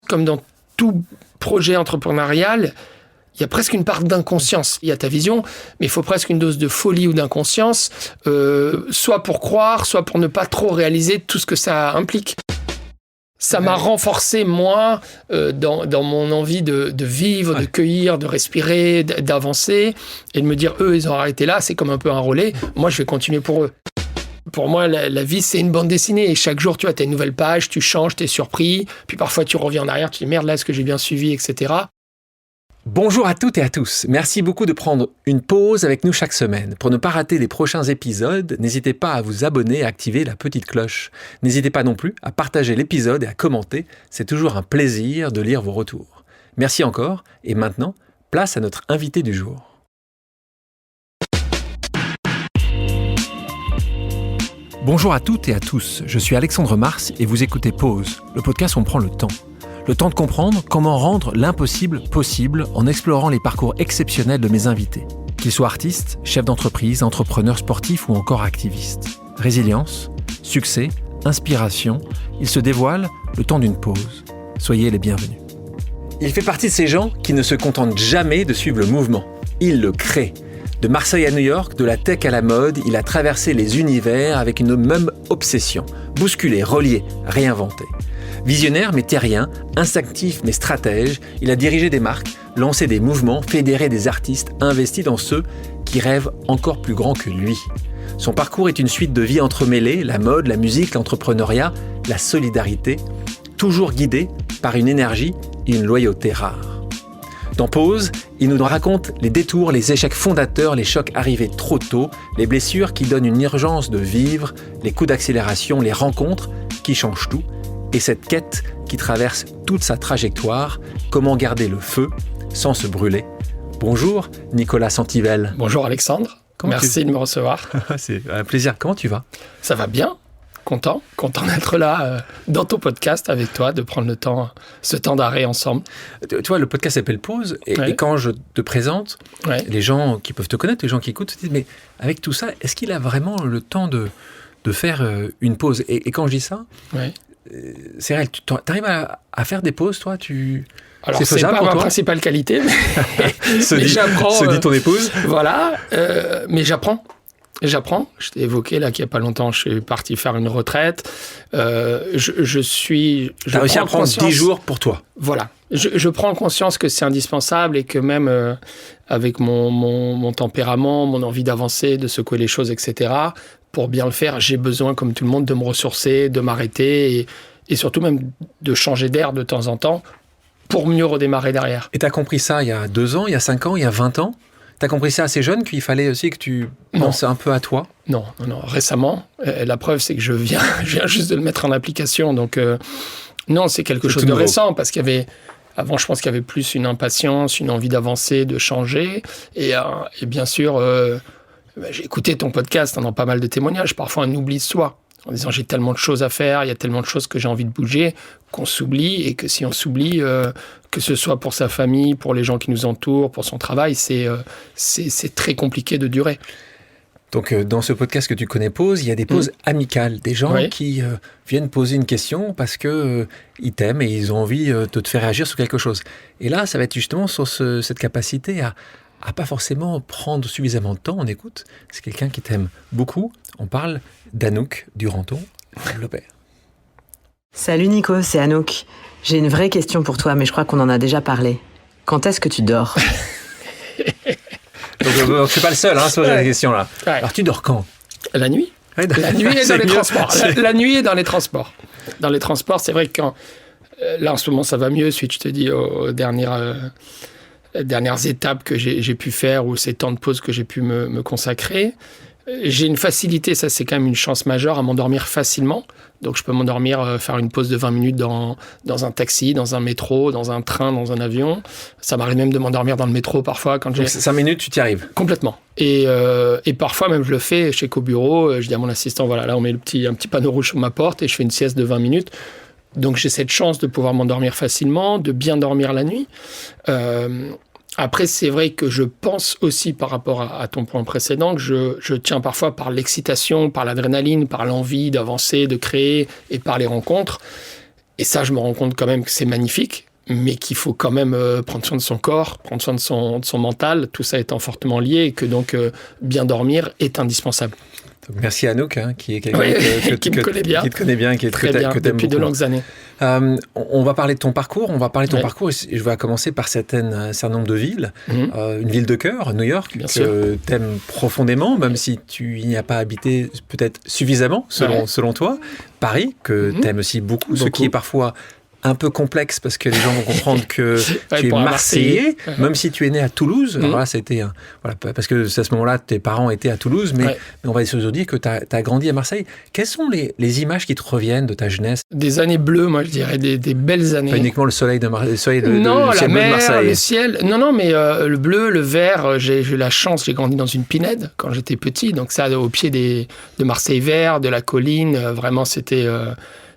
Comme dans tout projet entrepreneurial, il y a presque une part d'inconscience. Il y a ta vision, mais il faut presque une dose de folie ou d'inconscience, soit pour croire, soit pour ne pas trop réaliser tout ce que ça implique. Ça m'a renforcé, moi, dans mon envie de vivre, de cueillir, de respirer, d'avancer, et de me dire, eux, ils ont arrêté là, c'est comme un peu un relais. Moi, je vais continuer pour eux. Pour moi, la vie, c'est une bande dessinée. Et chaque jour, tu as une nouvelle page, tu changes, tu es surpris. Puis parfois, tu reviens en arrière, tu dis, merde, là, est-ce que j'ai bien suivi, etc. Bonjour à toutes et à tous. Merci beaucoup de prendre une pause avec nous chaque semaine. Pour ne pas rater les prochains épisodes, n'hésitez pas à vous abonner et à activer la petite cloche. N'hésitez pas non plus à partager l'épisode et à commenter. C'est toujours un plaisir de lire vos retours. Merci encore. Et maintenant, place à notre invité du jour. Bonjour à toutes et à tous. Je suis Alexandre Mars et vous écoutez Pause, le podcast où on prend le temps. Le temps de comprendre comment rendre l'impossible possible en explorant les parcours exceptionnels de mes invités. Qu'ils soient artistes, chefs d'entreprise, entrepreneurs sportifs ou encore activistes. Résilience, succès, inspiration, ils se dévoilent le temps d'une pause. Soyez les bienvenus. Il fait partie de ces gens qui ne se contentent jamais de suivre le mouvement. Il le crée. De Marseille à New York, de la tech à la mode, il a traversé les univers avec une même obsession. Bousculer, relier, réinventer. Visionnaire mais terrien, instinctif mais stratège, il a dirigé des marques, lancé des mouvements, fédéré des artistes, investi dans ceux qui rêvent encore plus grand que lui. Son parcours est une suite de vies entremêlées, la mode, la musique, l'entrepreneuriat, la solidarité, toujours guidé par une énergie et une loyauté rares. Dans Pause, il nous raconte les détours, les échecs fondateurs, les chocs arrivés trop tôt, les blessures qui donnent une urgence de vivre, les coups d'accélération, les rencontres qui changent tout, et cette quête qui traverse toute sa trajectoire, comment garder le feu sans se brûler. Bonjour Nicolas Santivel. Bonjour Alexandre, merci de me recevoir. C'est un plaisir, comment tu vas ? Ça va bien, content d'être là dans ton podcast avec toi, de prendre le temps, ce temps d'arrêt ensemble. Tu vois, le podcast s'appelle Pause, et quand je te présente, les gens qui peuvent te connaître, les gens qui écoutent, se disent, mais avec tout ça, est-ce qu'il a vraiment le temps de faire une pause ? Et quand je dis ça, c'est réel, tu arrives à faire des pauses, toi Alors, c'est pas ma principale qualité, mais j'apprends. Se dit ton épouse. Voilà, mais j'apprends. Je t'ai évoqué là qu'il n'y a pas longtemps, je suis parti faire une retraite. T'as réussi à prendre 10 jours pour toi. Voilà. Je prends conscience que c'est indispensable et que même avec mon tempérament, mon envie d'avancer, de secouer les choses, etc., pour bien le faire, j'ai besoin, comme tout le monde, de me ressourcer, de m'arrêter et surtout même de changer d'air de temps en temps pour mieux redémarrer derrière. Et t'as compris ça il y a 2 ans, il y a 5 ans, il y a 20 ans ? T'as compris ça assez jeune qu'il fallait aussi que tu penses un peu à toi ? Non. Récemment, la preuve, c'est que je viens juste de le mettre en application. Donc, non, c'est quelque chose de récent parce qu'il y avait... Avant, je pense qu'il y avait plus une impatience, une envie d'avancer, de changer. Et bien sûr, j'ai écouté ton podcast dans pas mal de témoignages. Parfois, on oublie de soi. En disant, j'ai tellement de choses à faire, il y a tellement de choses que j'ai envie de bouger, qu'on s'oublie. Et que si on s'oublie, que ce soit pour sa famille, pour les gens qui nous entourent, pour son travail, c'est très compliqué de durer. Donc, dans ce podcast que tu connais, Pause, il y a des pauses amicales, des gens qui viennent poser une question parce que ils t'aiment et ils ont envie de te faire réagir sur quelque chose. Et là, ça va être justement sur cette capacité à pas forcément prendre suffisamment de temps. On écoute, c'est quelqu'un qui t'aime beaucoup. On parle d'Anouk Duranton-Lopez. Salut Nico, c'est Anouk. J'ai une vraie question pour toi, mais je crois qu'on en a déjà parlé. Quand est-ce que tu dors ? Donc, je ne suis pas le seul à se poser la question là. Ouais. Alors, tu dors quand ? La nuit. La nuit est dans les transports. La nuit est dans les transports. Dans les transports, c'est vrai que là, en ce moment, ça va mieux suite, je te dis, aux dernières étapes que j'ai pu faire ou ces temps de pause que j'ai pu me consacrer. J'ai une facilité, ça c'est quand même une chance majeure, à m'endormir facilement. Donc je peux m'endormir, faire une pause de 20 minutes dans un taxi, dans un métro, dans un train, dans un avion. Ça m'arrive même de m'endormir dans le métro parfois. Quand donc 5 minutes, tu t'y arrives ? Complètement. Et parfois même je le fais, je sais qu'au bureau, je dis à mon assistant, voilà, là on met un petit panneau rouge sur ma porte et je fais une sieste de 20 minutes. Donc j'ai cette chance de pouvoir m'endormir facilement, de bien dormir la nuit. Après, c'est vrai que je pense aussi, par rapport à ton point précédent, que je tiens parfois par l'excitation, par l'adrénaline, par l'envie d'avancer, de créer et par les rencontres. Et ça, je me rends compte quand même que c'est magnifique, mais qu'il faut quand même prendre soin de son corps, prendre soin de son mental, tout ça étant fortement lié, et que donc bien dormir est indispensable. Donc, merci à Anouk, qui est quelqu'un qui me connaît bien. Qui te connaît bien, qui est très bien, depuis de longues années. On va parler de ton parcours, et je vais commencer par un certain nombre de villes. Une ville de cœur, New York, bien que tu aimes profondément, même si tu n'y as pas habité peut-être suffisamment, selon toi. Paris, que tu aimes aussi beaucoup, ce qui est parfois un peu complexe parce que les gens vont comprendre que tu es Marseillais, même si tu es né à Toulouse. Alors là, c'était parce que à ce moment-là, tes parents étaient à Toulouse, mais on va se dire que tu as grandi à Marseille. Quelles sont les images qui te reviennent de ta jeunesse? Des années bleues, moi je dirais, des belles années. Pas uniquement le soleil de Marseille, non, le la mer, de Marseille. le ciel. Non, mais le bleu, le vert. J'ai eu la chance, j'ai grandi dans une pinède quand j'étais petit, donc ça au pied de Marseille vert, de la colline. Vraiment, c'était.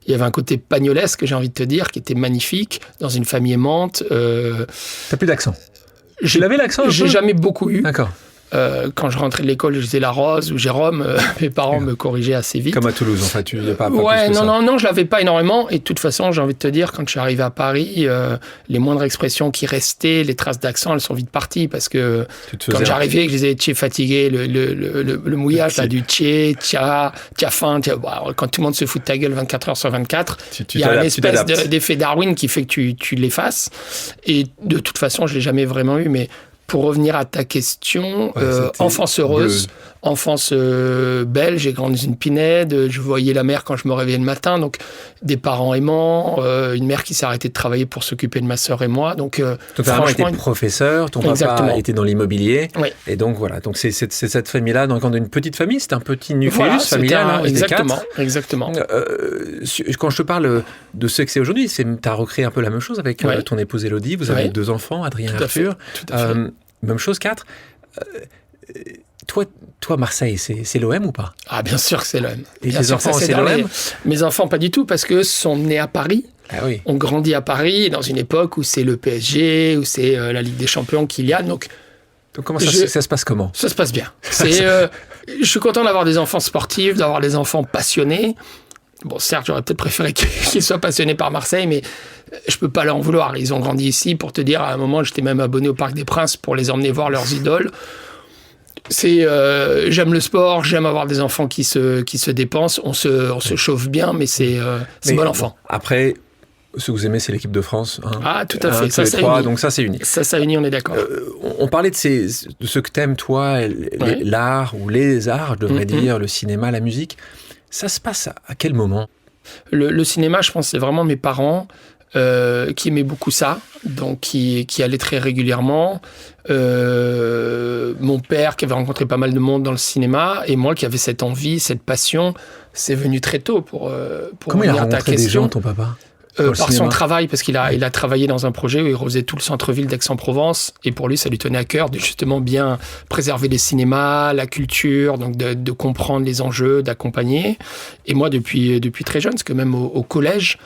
Il y avait un côté pagnolesque, j'ai envie de te dire, qui était magnifique, dans une famille aimante. T'as plus d'accent? Tu l'avais l'accent? J'ai jamais beaucoup eu. D'accord. Quand je rentrais de l'école, je disais la Rose ou Jérôme, mes parents me corrigeaient assez vite. Comme à Toulouse, en fait, tu n'as pas plus que ça. Non, je l'avais pas énormément. Et de toute façon, j'ai envie de te dire, quand je suis arrivé à Paris, les moindres expressions qui restaient, les traces d'accent, elles sont vite parties parce que quand j'arrivais, je disais tché fatigué, le mouillage là, du tché, tia faim, quand tout le monde se fout de ta gueule 24 heures sur 24, il y a une espèce d'effet Darwin qui fait que tu l'effaces. Et de toute façon, je l'ai jamais vraiment eu, mais pour revenir à ta question, enfance heureuse, enfance belle, j'ai grandi dans une pinède, je voyais la mer quand je me réveillais le matin, donc des parents aimants, une mère qui s'est arrêtée de travailler pour s'occuper de ma sœur et moi. Donc ton père était professeur, ton papa était dans l'immobilier, et donc voilà, donc c'est cette famille-là, donc dans une petite famille, c'est un petit nucléus familial. Exactement. Quand je te parle de ce que c'est aujourd'hui, tu as recréé un peu la même chose avec ton épouse Élodie, vous avez 2 enfants, Adrien et Arthur. Tout à fait. Même chose, 4. Toi, Marseille, c'est l'OM ou pas? Ah, bien sûr que c'est l'OM. Et tes enfants, c'est l'OM? Mes enfants, pas du tout, parce qu'eux sont nés à Paris. Ah oui. On grandit à Paris, dans une époque où c'est le PSG, où c'est la Ligue des Champions qu'il y a. Donc comment ça se passe comment? Ça se passe bien. Je suis content d'avoir des enfants sportifs, d'avoir des enfants passionnés. Bon, certes, j'aurais peut-être préféré qu'ils soient passionnés par Marseille, mais je peux pas leur en vouloir. Ils ont grandi ici. Pour te dire, à un moment, j'étais même abonné au Parc des Princes pour les emmener voir leurs idoles. J'aime le sport, j'aime avoir des enfants qui se dépensent. On se chauffe bien, mais c'est bon enfant. Après, ce que vous aimez, c'est l'équipe de France. Ah, tout à fait. Ça, c'est unique. Donc ça, c'est unique. Ça unit, on est d'accord. On parlait de ce que t'aimes, toi, l'art, ou les arts, je devrais dire, le cinéma, la musique. Ça se passe à quel moment? Le cinéma, je pense, c'est vraiment mes parents qui aimaient beaucoup ça, donc qui allaient très régulièrement. Mon père qui avait rencontré pas mal de monde dans le cinéma, et moi qui avais cette envie, cette passion. C'est venu très tôt pour Comment il a rencontré des gens, ton papa? Par son travail, parce qu'il a travaillé dans un projet où il refaisait tout le centre-ville d'Aix-en-Provence, et pour lui, ça lui tenait à cœur de justement bien préserver les cinémas, la culture, donc de comprendre les enjeux, d'accompagner. Et moi, depuis très jeune, parce que même au collège,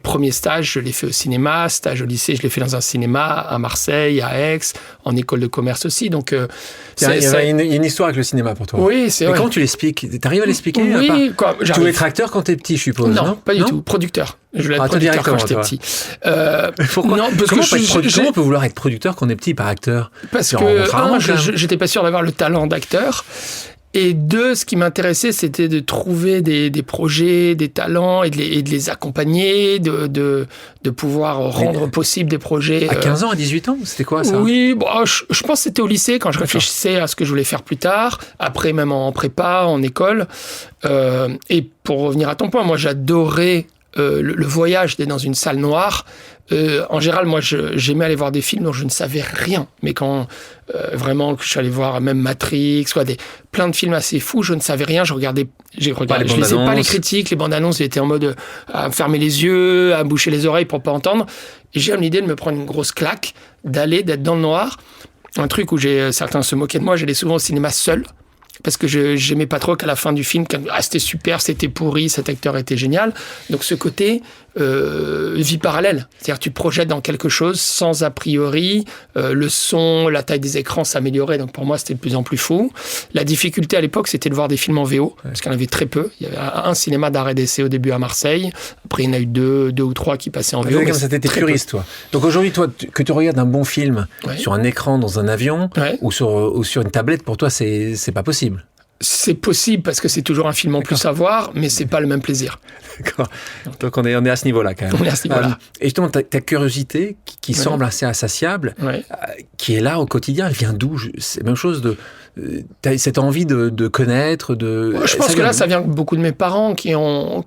premier stage, je l'ai fait au cinéma, stage au lycée, je l'ai fait dans un cinéma à Marseille, à Aix, en école de commerce aussi. Donc, il y a une histoire avec le cinéma pour toi. Oui, c'est vrai. Mais comment tu l'expliques? Tu arrives à l'expliquer? Oui, tu voulais être acteur quand t'es petit, je suppose. Non, pas du tout. Producteur. Je voulais être producteur quand j'étais petit. Pourquoi? Non, parce comment on peut vouloir être producteur quand on est petit, pas acteur? Parce que j'étais pas sûr d'avoir le talent d'acteur. Et 2, ce qui m'intéressait, c'était de trouver des projets, des talents et de les accompagner, de pouvoir rendre possible des projets. À 15 ans, à 18 ans, c'était quoi ça? Oui, je pense que c'était au lycée quand je réfléchissais à ce que je voulais faire plus tard. Après, même en prépa, en école. Et pour revenir à ton point, moi, j'adorais le voyage d'être dans une salle noire. En général, moi, j'aimais aller voir des films dont je ne savais rien. Mais quand vraiment, je suis allé voir même Matrix, plein de films assez fous, je ne savais rien. Je lisais pas les critiques, les bandes annonces. J'étais en mode à fermer les yeux, à boucher les oreilles pour pas entendre. Et j'ai eu l'idée de me prendre une grosse claque, d'être dans le noir. Un truc où certains se moquaient de moi. J'allais souvent au cinéma seul. parce que j'aimais pas trop qu'à la fin du film, c'était super, c'était pourri, cet acteur était génial. Donc ce côté vie parallèle, c'est-à-dire tu te projettes dans quelque chose sans a priori, le son, la taille des écrans s'améliorait, donc pour moi c'était de plus en plus fou. La difficulté à l'époque, c'était de voir des films en VO, parce qu'il y en avait très peu. Il y avait un cinéma d'arrêt d'essai au début à Marseille, après il y en a eu deux ou trois qui passaient en VO. Comme ça, t'étais puriste, toi. Donc aujourd'hui, toi, que tu regardes un bon film sur un écran dans un avion ou sur une tablette, pour toi, c'est pas possible. C'est possible parce que c'est toujours un film en plus à voir, mais c'est pas le même plaisir. D'accord. Donc on est à ce niveau-là quand même. On est à ce niveau-là. Et justement, ta curiosité qui semble assez insatiable, qui est là au quotidien, elle vient d'où? C'est la même chose t'as cette envie de connaître, je pense que là, ça vient beaucoup de mes parents qui ont,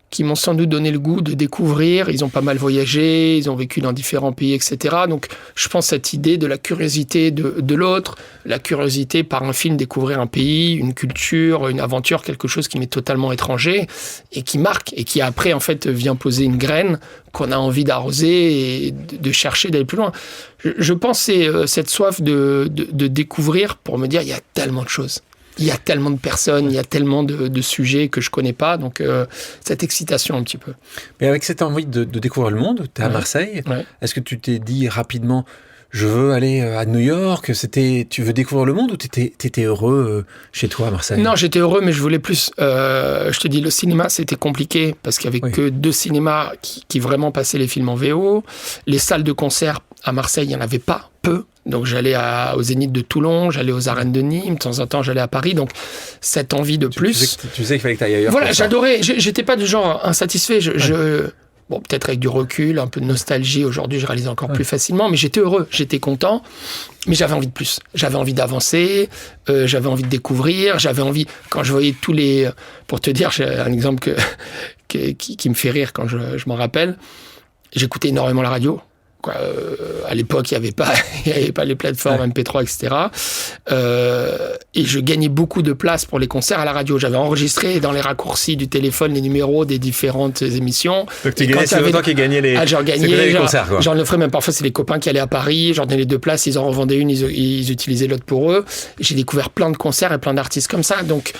qui m'ont sans doute donné le goût de découvrir. Ils ont pas mal voyagé, ils ont vécu dans différents pays, etc. Donc, je pense cette idée de la curiosité de l'autre, la curiosité par un film, découvrir un pays, une culture, une aventure, quelque chose qui m'est totalement étranger et qui marque et qui après, en fait, vient poser une graine qu'on a envie d'arroser et de chercher d'aller plus loin. Je pense que c'est cette soif de découvrir pour me dire, il y a tellement de choses. Il y a tellement de personnes, il y a tellement de sujets que je connais pas, donc cette excitation un petit peu. Mais avec cette envie de découvrir le monde, tu es à Marseille, est-ce que tu t'es dit rapidement, je veux aller à New York, tu veux découvrir le monde ou t'étais heureux chez toi à Marseille? Non, j'étais heureux, mais je voulais plus. Je te dis, le cinéma, c'était compliqué, parce qu'il y avait que 2 cinémas qui vraiment passaient les films en VO. Les salles de concert à Marseille, il n'y en avait pas, peu. Donc j'allais au Zénith de Toulon, j'allais aux Arènes de Nîmes, de temps en temps j'allais à Paris, donc cette envie de plus. Tu sais qu'il fallait que tu ailles ailleurs. Voilà, j'adorais, j'étais pas du genre insatisfait, bon, peut-être avec du recul, un peu de nostalgie, aujourd'hui je réalise encore plus facilement, mais j'étais heureux, j'étais content, mais j'avais envie de plus. J'avais envie d'avancer, j'avais envie de découvrir, j'avais envie, quand je voyais tous les... Pour te dire, j'ai un exemple qui me fait rire quand je m'en rappelle, j'écoutais énormément la radio. À l'époque, il n'y avait pas les plateformes MP3, etc. Et je gagnais beaucoup de place pour les concerts à la radio. J'avais enregistré dans les raccourcis du téléphone les numéros des différentes émissions. Donc tu gagnais, c'est autant qu'ils gagnaient les concerts, quoi. J'en offrais même parfois, c'est les copains qui allaient à Paris, j'en donnais les 2 places, ils en revendaient une, ils utilisaient l'autre pour eux. J'ai découvert plein de concerts et plein d'artistes comme ça. Donc,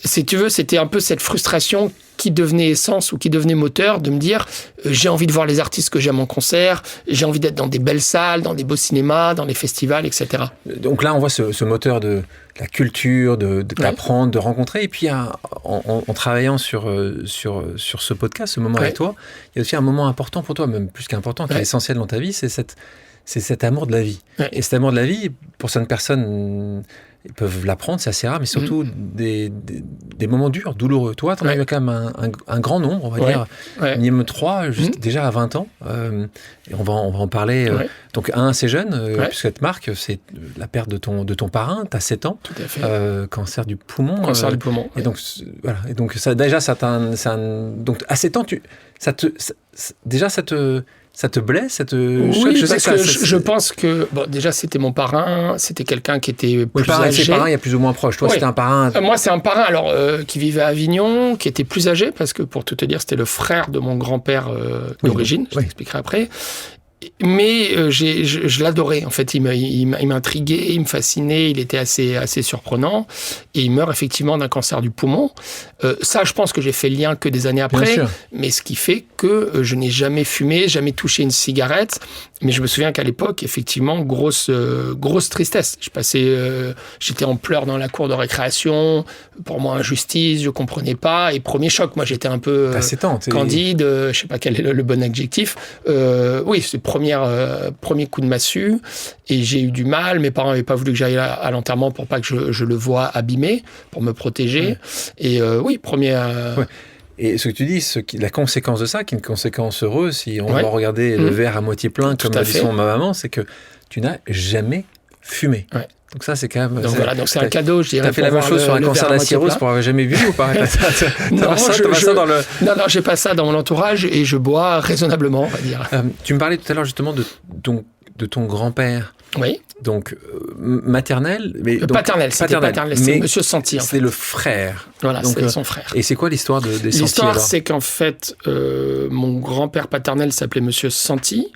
si tu veux, c'était un peu cette frustration qui devenait essence ou qui devenait moteur de me dire j'ai envie de voir les artistes que j'aime en concert, j'ai envie d'être dans des belles salles, dans des beaux cinémas, dans les festivals, etc. Donc là, on voit ce moteur de la culture, d'apprendre, de rencontrer. Et puis, en travaillant sur ce podcast, ce moment avec toi, il y a aussi un moment important pour toi, même plus qu'important, qui est essentiel dans ta vie, c'est cet amour de la vie. Et cet amour de la vie, pour certaines personnes... Ils peuvent l'apprendre, c'est assez rare, mais surtout des moments durs, douloureux. Toi, tu en as eu quand même un grand nombre, on va dire, minimum 3, déjà à 20 ans. Et on va en parler. Donc, assez jeune, puisque te marque, c'est la perte de ton parrain, tu as 7 ans. Tout à fait. Cancer du poumon. Cancer du poumon. Et donc, voilà. Et donc, ça, déjà, donc, à 7 ans, ça te blesse, ça te choque? Je pense que déjà c'était mon parrain, c'était quelqu'un qui était plus âgé. Ses parrains, il y a plus ou moins proche. Toi, c'était un parrain. Moi, c'est un parrain qui vivait à Avignon, qui était plus âgé parce que pour tout te dire, c'était le frère de mon grand-père d'origine. Je t'expliquerai après. Mais je l'adorais. En fait, il m'intriguait, il me fascinait, il était assez surprenant. Et il meurt effectivement d'un cancer du poumon. Ça, je pense que j'ai fait le lien que des années après. Mais ce qui fait que je n'ai jamais fumé, jamais touché une cigarette. Mais je me souviens qu'à l'époque, effectivement, grosse tristesse. J'étais en pleurs dans la cour de récréation. Pour moi, injustice, je comprenais pas. Et premier choc, moi, j'étais un peu candide. Je sais pas quel est le bon adjectif. Oui, c'est premier coup de massue. Et j'ai eu du mal. Mes parents n'avaient pas voulu que j'aille à l'enterrement pour pas que je le voie abîmé, pour me protéger. Et premier... Et ce que tu dis, la conséquence de ça, qui est une conséquence heureuse, si on va regarder le verre à moitié plein, comme a dit ma maman, c'est que tu n'as jamais fumé. Donc ça, c'est quand même... Donc c'est un cadeau, je dirais. T'as fait la même chose sur un cancer de la cirrhose pour avoir jamais vu ou pas? Non, j'ai pas ça dans mon entourage et je bois raisonnablement, on va dire. Tu me parlais tout à l'heure justement de de ton grand-père. Oui. Donc, maternelle. Paternelle, c'est Monsieur Santi. C'est le frère. Voilà, donc, c'est son frère. Et c'est quoi l'histoire des Santi? L'histoire, c'est qu'en fait, mon grand-père paternel s'appelait Monsieur Santi.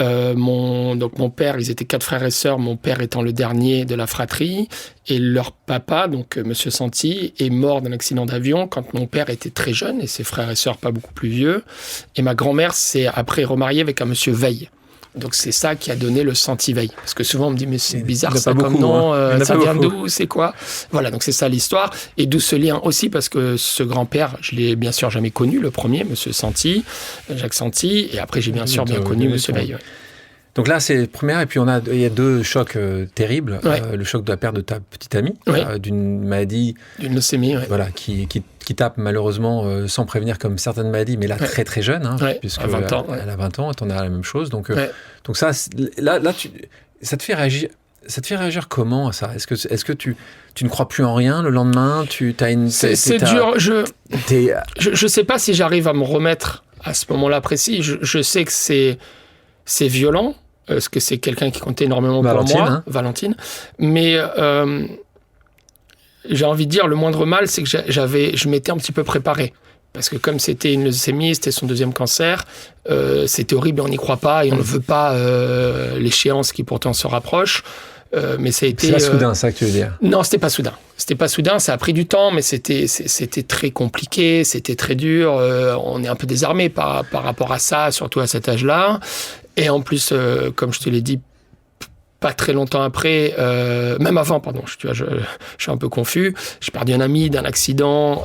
Donc mon père, ils étaient 4 frères et sœurs, mon père étant le dernier de la fratrie. Et leur papa, donc Monsieur Santi, est mort d'un accident d'avion quand mon père était très jeune et ses frères et sœurs pas beaucoup plus vieux. Et ma grand-mère s'est après remariée avec un Monsieur Veil. Donc c'est ça qui a donné le Santi Veil. Parce que souvent on me dit mais c'est bizarre ça comme nom, ça vient d'où, c'est quoi? Voilà, donc c'est ça l'histoire. Et d'où ce lien aussi parce que ce grand-père, je l'ai bien sûr jamais connu, le premier, Monsieur Santi, Jacques Santi, et après j'ai bien sûr bien connu Monsieur Veil. Ouais. Donc là, c'est première, et puis il y a 2 chocs terribles. Ouais. Le choc de la perte de ta petite amie, Ouais. d'une maladie... D'une leucémie, ouais. Voilà, qui tape malheureusement sans prévenir comme certaines maladies, mais là très très jeune, hein, ouais. puisque à 20 ans, elle a 20 ans, t'en as la même chose. Donc ça, là ça te fait réagir. Ça te fait réagir comment, ça? Est-ce que tu ne crois plus en rien le lendemain? C'est dur. Je sais pas si j'arrive à me remettre à ce moment-là précis. Je sais que c'est violent, parce que c'est quelqu'un qui comptait énormément pour moi, hein. Valentine. Mais j'ai envie de dire, le moindre mal, c'est que je m'étais un petit peu préparé. Parce que comme c'était une leucémie, c'était son 2e cancer, c'était horrible, on n'y croit pas et on ne veut pas l'échéance qui pourtant se rapproche. Mais ça a été... C'est pas soudain, ça que tu veux dire? Non, c'était pas soudain. C'était pas soudain, ça a pris du temps, mais c'était très compliqué, c'était très dur. On est un peu désarmé par rapport à ça, surtout à cet âge-là. Et en plus, comme je te l'ai dit, pas très longtemps après, même avant, pardon, je suis un peu confus. J'ai perdu un ami d'un accident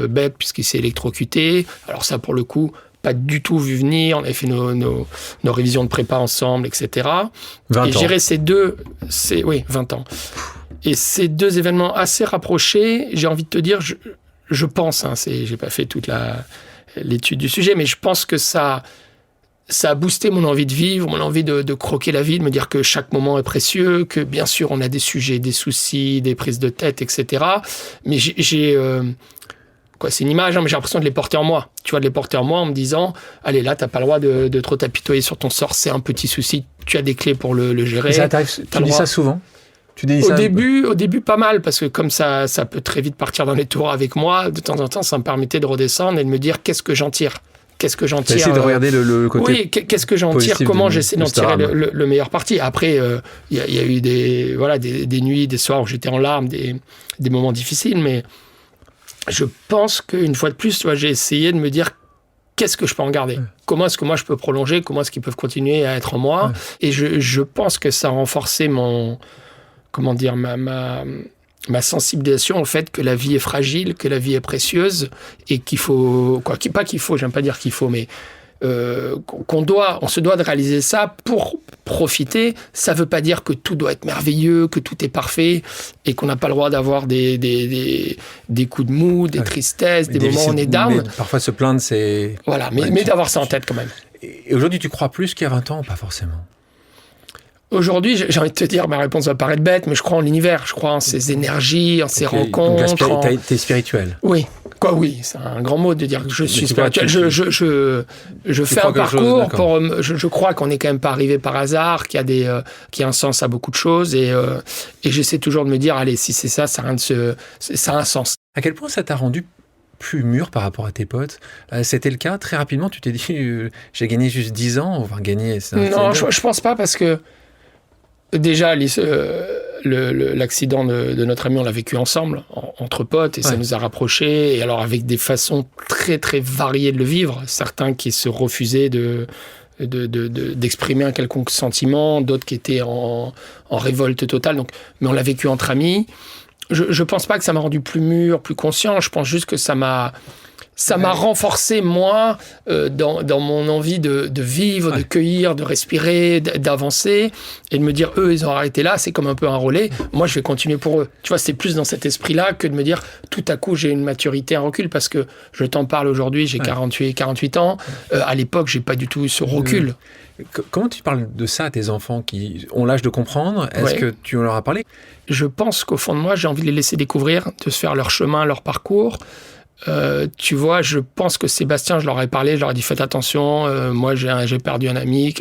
bête puisqu'il s'est électrocuté. Alors ça, pour le coup, pas du tout vu venir. On avait fait nos révisions de prépa ensemble, etc. 20 et ans. gérer 20 ans. Et ces 2 événements assez rapprochés, j'ai envie de te dire, je pense, hein, j'ai pas fait toute l'étude du sujet, mais je pense que ça a boosté mon envie de vivre, mon envie de croquer la vie, de me dire que chaque moment est précieux, que bien sûr on a des sujets, des soucis, des prises de tête, etc. Mais c'est une image, hein, mais j'ai l'impression de les porter en moi. Tu vois, de les porter en moi en me disant, allez, là, t'as pas le droit de trop t'apitoyer sur ton sort, c'est un petit souci, tu as des clés pour le gérer. Ça t'arrive, tu dis ça souvent? Au début, pas mal, parce que comme ça peut très vite partir dans les tours avec moi, de temps en temps, ça me permettait de redescendre et de me dire, qu'est-ce que j'en tire? T'as essayé de regarder le côté. Oui, qu'est-ce que j'en tire? Comment j'essaie d'en tirer le meilleur parti? Après, il y a eu des nuits, des soirs où j'étais en larmes, des moments difficiles, mais je pense qu'une fois de plus, tu vois, j'ai essayé de me dire qu'est-ce que je peux en garder? Comment est-ce que moi je peux prolonger? Comment est-ce qu'ils peuvent continuer à être en moi? Et je pense que ça a renforcé ma sensibilisation au fait que la vie est fragile, que la vie est précieuse et qu'il faut, j'aime pas dire qu'il faut, mais on se doit de réaliser ça pour profiter. Ça veut pas dire que tout doit être merveilleux, que tout est parfait et qu'on n'a pas le droit d'avoir des coups de mou, des tristesses, des moments où on est down. Parfois se plaindre, c'est... Voilà, mais d'avoir ça en tête quand même. Et aujourd'hui, tu crois plus qu'il y a 20 ans ou pas forcément? Aujourd'hui, j'ai envie de te dire, ma réponse va paraître bête, mais je crois en l'univers, je crois en ses énergies, en ses rencontres. Donc t'es spirituel. Oui, oui, c'est un grand mot de dire que je suis spirituel. Je fais un parcours je crois qu'on n'est quand même pas arrivé par hasard, qu'il y a un sens à beaucoup de choses, et j'essaie toujours de me dire, allez, si c'est ça, ça a un sens. À quel point ça t'a rendu plus mûr par rapport à tes potes? C'était le cas, très rapidement, tu t'es dit, j'ai gagné juste 10 ans, enfin gagné... Non, je pense pas, parce que déjà, l'accident de notre ami, on l'a vécu ensemble, entre potes, et ça nous a rapprochés, et alors avec des façons très très variées de le vivre. Certains qui se refusaient d'exprimer un quelconque sentiment, d'autres qui étaient en révolte totale. Mais on l'a vécu entre amis. Je pense pas que ça m'a rendu plus mûr, plus conscient. Je pense juste que ça m'a renforcé, moi, dans mon envie de vivre, de cueillir, de respirer, d'avancer, et de me dire, eux, ils ont arrêté là, c'est comme un peu un relais, moi, je vais continuer pour eux. Tu vois, c'est plus dans cet esprit-là que de me dire, tout à coup, j'ai une maturité, un recul, parce que je t'en parle aujourd'hui, j'ai 48 ans, à l'époque, j'ai pas du tout eu ce recul. Comment tu parles de ça à tes enfants qui ont l'âge de comprendre? Est-ce que tu leur as parlé? Je pense qu'au fond de moi, j'ai envie de les laisser découvrir, de se faire leur chemin, leur parcours, tu vois, je pense que Sébastien, je leur ai parlé, je leur ai dit faites attention, moi j'ai perdu un ami.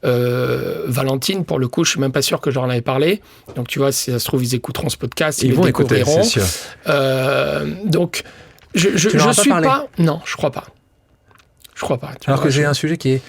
Valentine, pour le coup, je suis même pas sûr que je leur en avais parlé. Donc tu vois, si ça se trouve, ils écouteront ce podcast, ils vont écouter, c'est sûr. Donc, je suis pas... Non, je crois pas. Alors que j'ai un sujet qui est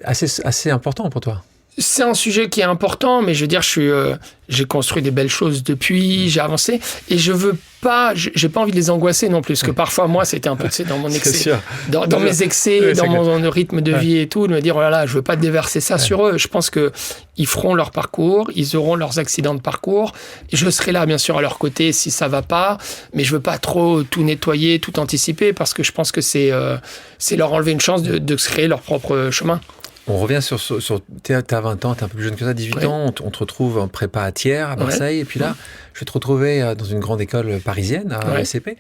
assez important pour toi. C'est un sujet qui est important, mais je veux dire, j'ai construit des belles choses depuis, j'ai avancé, et je veux pas, j'ai pas envie de les angoisser non plus, parce que parfois, moi, c'était un peu, dans mon excès, dans mes excès, dans mon rythme de vie et tout, de me dire, oh là là, je veux pas déverser ça sur eux. Je pense que ils feront leur parcours, ils auront leurs accidents de parcours, et je serai là, bien sûr, à leur côté si ça va pas, mais je veux pas trop tout nettoyer, tout anticiper, parce que je pense que c'est leur enlever une chance de se créer leur propre chemin. On revient sur t'as 20 ans, t'es un peu plus jeune que ça, 18 ans, on te retrouve en prépa à Thiers, à Marseille, et puis là, je vais te retrouver dans une grande école parisienne, à SCP.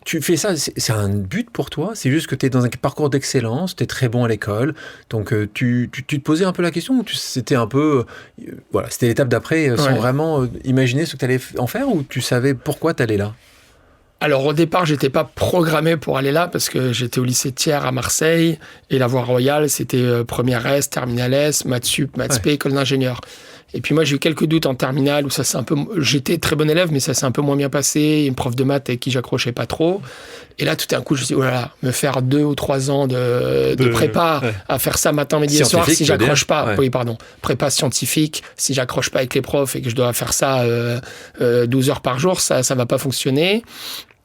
Tu fais ça, c'est un but pour toi? C'est juste que t'es dans un parcours d'excellence, t'es très bon à l'école, donc tu te posais un peu la question, ou c'était un peu, c'était l'étape d'après, sans vraiment imaginer ce que t'allais en faire, ou tu savais pourquoi t'allais là? Alors au départ, j'étais pas programmé pour aller là parce que j'étais au lycée Thiers à Marseille et la voie royale, c'était première S, terminale S, maths sup, maths spé, école d'ingénieur. Et puis moi, j'ai eu quelques doutes en terminale où j'étais très bon élève, mais ça s'est un peu moins bien passé. Une prof de maths avec qui j'accrochais pas trop. Et là, tout d'un coup, je me suis dit, oh là là, me faire 2 ou 3 ans de prépa à faire ça matin, midi et soir si j'accroche pas. Oui, pardon. Prépa scientifique, si j'accroche pas avec les profs et que je dois faire ça 12 heures par jour, ça va pas fonctionner.